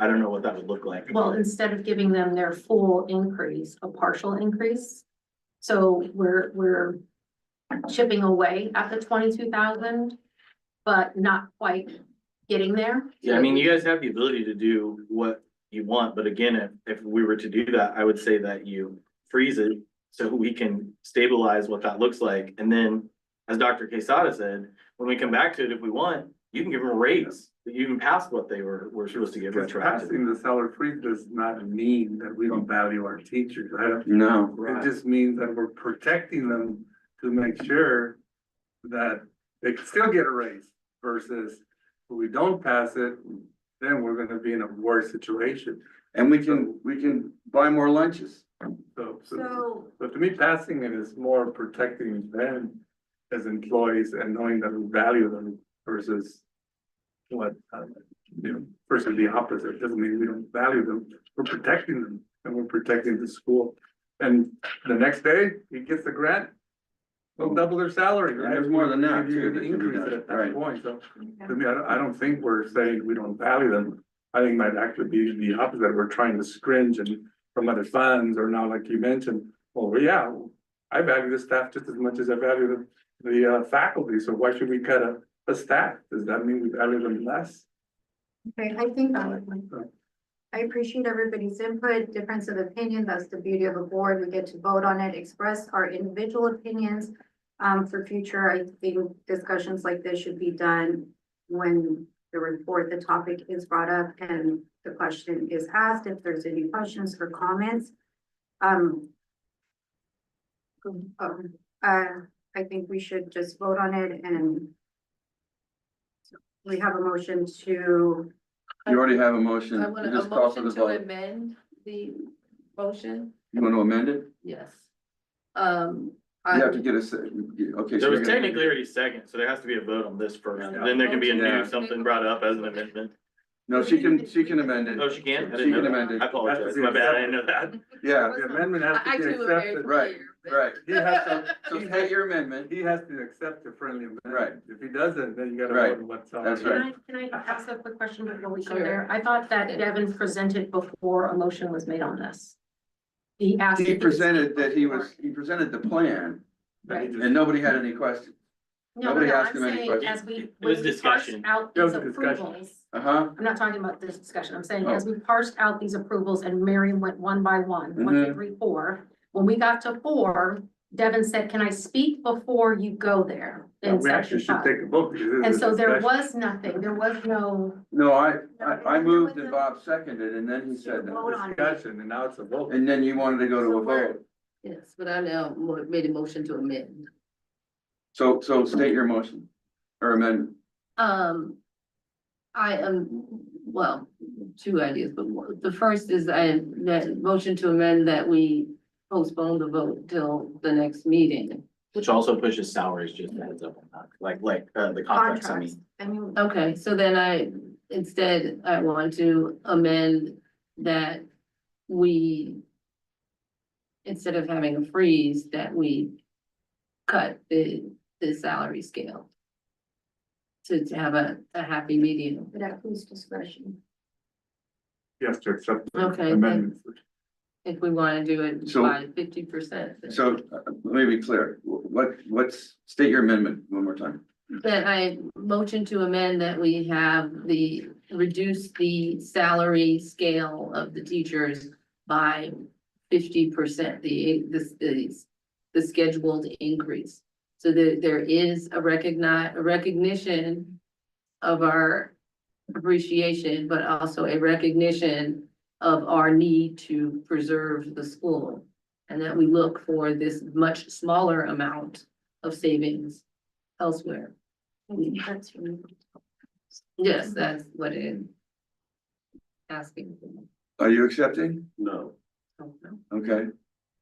don't know what that would look like. Well, instead of giving them their full increase, a partial increase. So we're chipping away at the 22,000, but not quite getting there. Yeah, I mean, you guys have the ability to do what you want, but again, if we were to do that, I would say that you freeze it so we can stabilize what that looks like. And then, as Dr. Quesada said, when we come back to it, if we want, you can give them a raise, even past what they were supposed to get Because retroactive. passing the salary freeze does not mean that we don't value our teachers. I don't, No, it just means that we're protecting them to make sure that they can still get a raise versus if we don't pass it, then we're gonna be in a worse situation. And we can buy more lunches. So to me, passing it is more protecting them as employees and knowing that we value them versus what, versus the opposite. Doesn't mean we don't value them. We're protecting them and we're protecting the school. And the next day, he gets the grant, they'll double their salary, right? there's more than that, You too, can that can be increase done. it at that Right. point. So to me, I don't think we're saying we don't value them. I think it might actually be the opposite. We're trying to scringe and from other funds, or now, like you mentioned, well, yeah, I value the staff just as much as I value the faculty, so why should we cut a staff? Does that mean we value them less? Okay, I think I appreciate everybody's input, difference of opinion. That's the beauty of a board. We get to vote on it, express our individual opinions. For future, I think discussions like this should be done when the topic is brought up and the question is asked, if there's any questions or comments. I think we should just vote on it, and we have a motion to, You already have a motion. I want You a just call for motion the to vote. amend the motion, You want to amend it? yes. You have to get a, okay. There was technically already second, so there has to be a vote on this first, and then there can be a Yeah. new something brought up as an amendment. No, she can amend it. Oh, she can? I She didn't know can that. amend it. I apologize, my bad, I didn't know that. Yeah, The amendment has I to be too am very accepted. right, right. He has to, So state your amendment. he has to accept the friendly amendment. Right. If he doesn't, then you gotta Right. vote on what's on. That's right. Can I ask a quick question before we go Sure. there? I thought that Devin presented before a motion was made on this. He asked. He if could presented speak before. he presented the plan Right. and nobody had any questions. No, Nobody asked I'm him any saying questions. as we. It when was we parsed discussion. Out It was these a discussion. approvals. Uh-huh. I'm not talking about this discussion. I'm saying Oh. as we parsed out these approvals and Miriam went one by one, 2, 3, 4. When we got to 4, Devin said, can I speak before you go there? In We actually section should 5. take a vote. because this And is so there discussion. was nothing, there was no, No, I moved and Bob seconded and then he said vote that. on it. Discussion, and now it's a vote. And then you wanted to go to a vote. Yes, but I now made a motion to amend. So state your motion or amendment. I am, well, two ideas, but the first is that motion to amend that we postpone the vote till the next meeting. Which also pushes salaries, just a heads up on that, like, the contracts, I mean. I mean, Okay, so then instead, I want to amend that we, instead of having a freeze, that we cut the salary scale to have a happy medium. but at whose discretion? Yes, to accept. the Okay, amendments. If we want to do it So- by 50%. So let me be clear. State your amendment one more time. That I motion to amend that we have reduce the salary scale of the teachers by 50%, the scheduled increase. So that there is a recognition of our appreciation, but also a recognition of our need to preserve the school. And that we look for this much smaller amount of savings elsewhere. That's Yes, that's what it is. Asking. Are you accepting? No, Okay.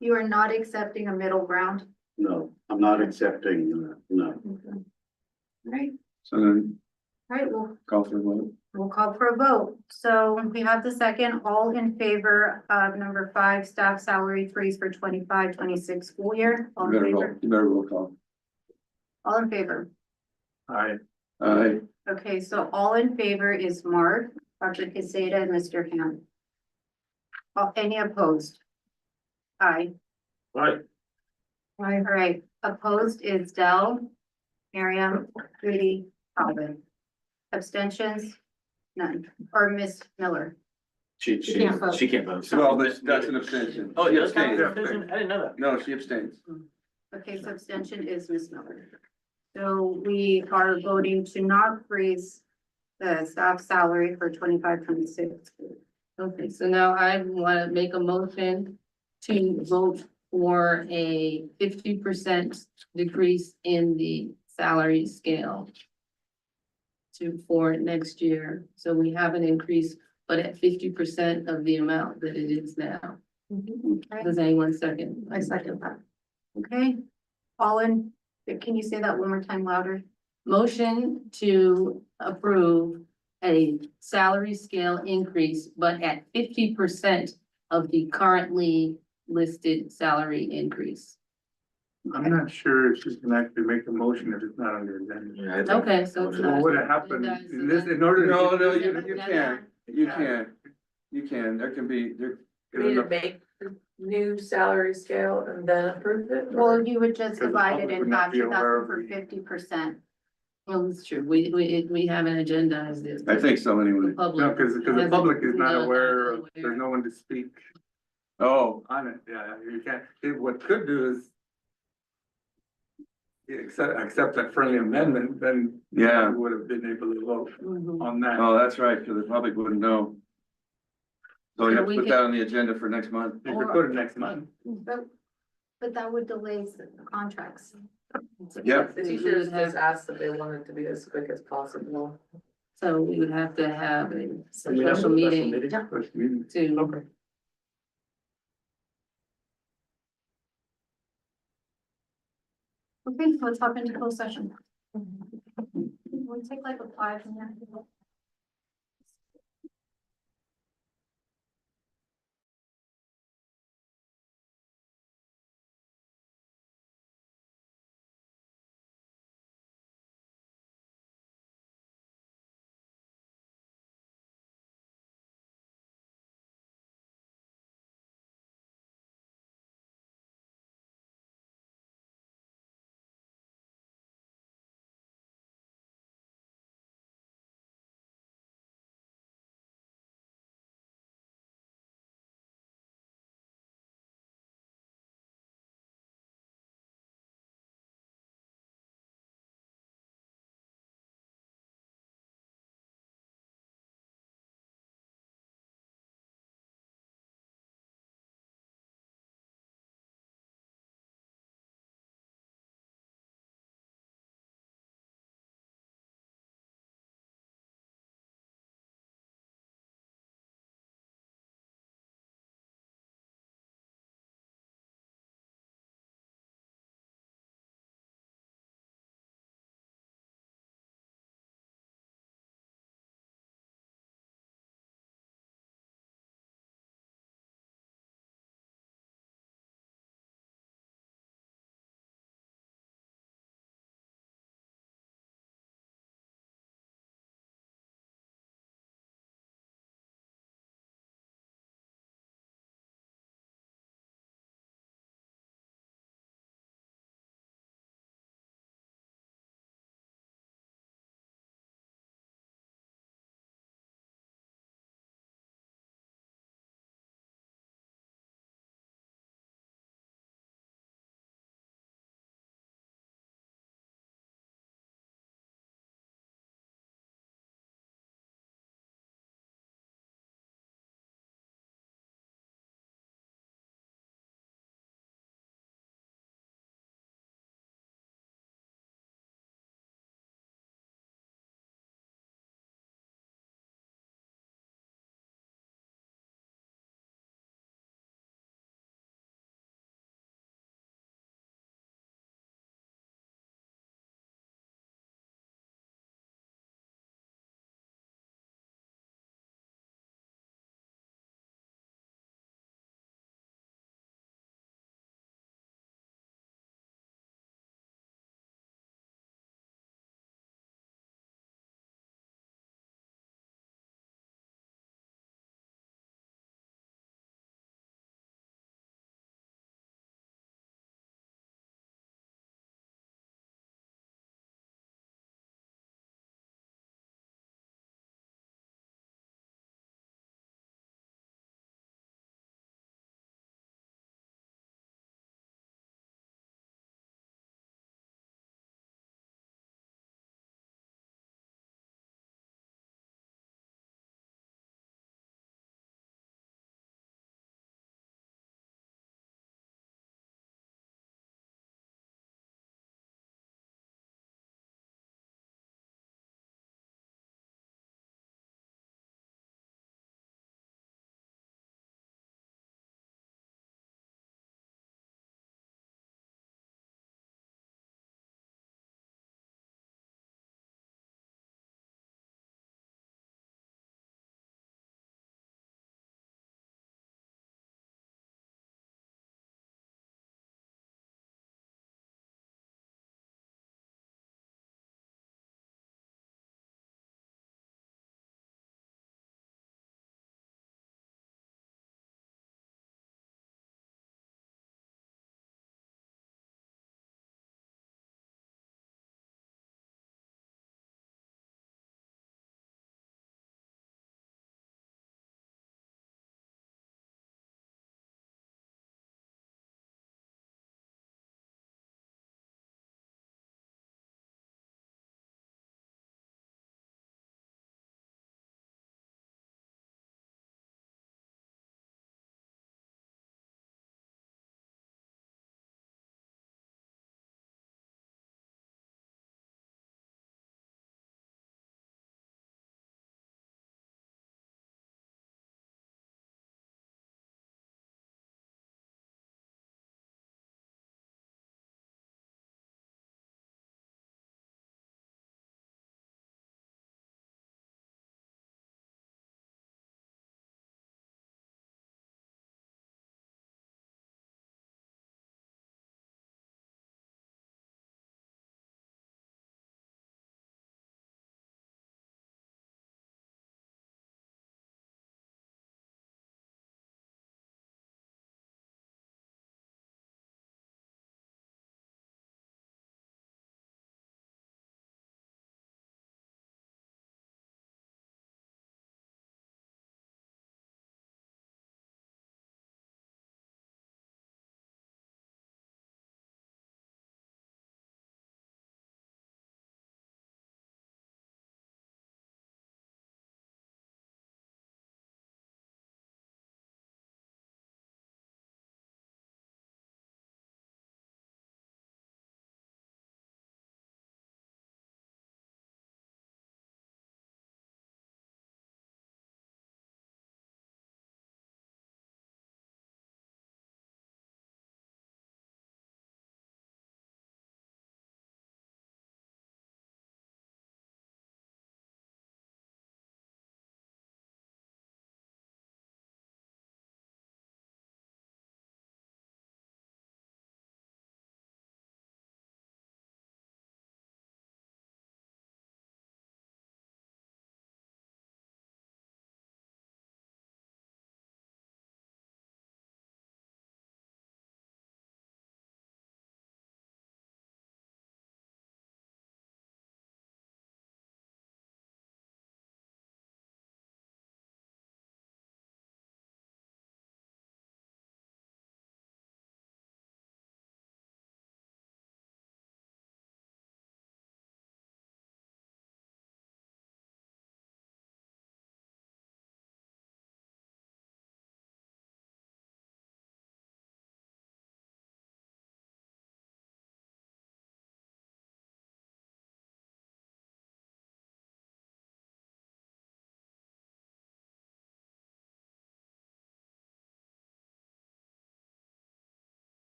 You are not accepting a middle ground? no, I'm not accepting, no. Right, So then right, well, call for a vote. we'll call for a vote. So we have the second, all in favor of number 5, staff salary freeze for 25-26 school year. All in favor? You better roll call. All in favor. Aye. Aye. Okay, so all in favor is Mark, Dr. Quesada, and Mr. Ham. Any opposed? Aye. Right. All right, opposed is Dell, Miriam, Judy, Calvin. Abstentions? None, or Miss Miller. She can't vote. can't vote. Well, that's an abstention. Oh, it She does count abstains. as an abstention? I didn't know that. No, she abstains. Okay, so abstention is Miss Miller. So we are voting to not freeze the staff salary for 25-26. Okay, so now I want to make a motion to vote for a 50% decrease in the salary scale for next year. So we have an increase, but at 50% of the amount that it is now. Okay, Does anyone second? I second that. Okay, all in, can you say that one more time louder? Motion to approve a salary scale increase, but at 50% of the currently listed salary increase. I'm not sure if you can actually make the motion if it's not on the agenda. Yeah, I think- Okay, so it's What not. would have happened in this, in order to. No, no, get- you can't, you can, there can be, there. We need to make the new salary scale and then approve it? Well, you would just Because the divide it public in would not half, be you're aware asking of for the- 50%. Well, it's true. We have an agenda as this. I think so The anyway. public. No, because the hasn't- public is not no, aware of, aware. there's no one to speak Oh, on it, yeah, you can't, what could do is. Accept that friendly amendment, then. Yeah. we would have been able to vote Mhm. on that. oh, that's right, because the public wouldn't know. So you So have to we put can- that on the agenda for next month. You could put it next month. But that would delay the contracts. Yep. The teachers just asked that they wanted to be as quick as possible. So we would have to have a So we have a special meeting First meeting. to. Okay. Okay, let's hop into closed session. We'll take like a 5 minute.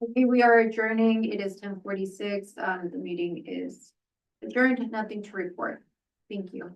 Okay, we are adjourning. It is 10:46. The meeting is adjourned. Nothing to report. Thank you.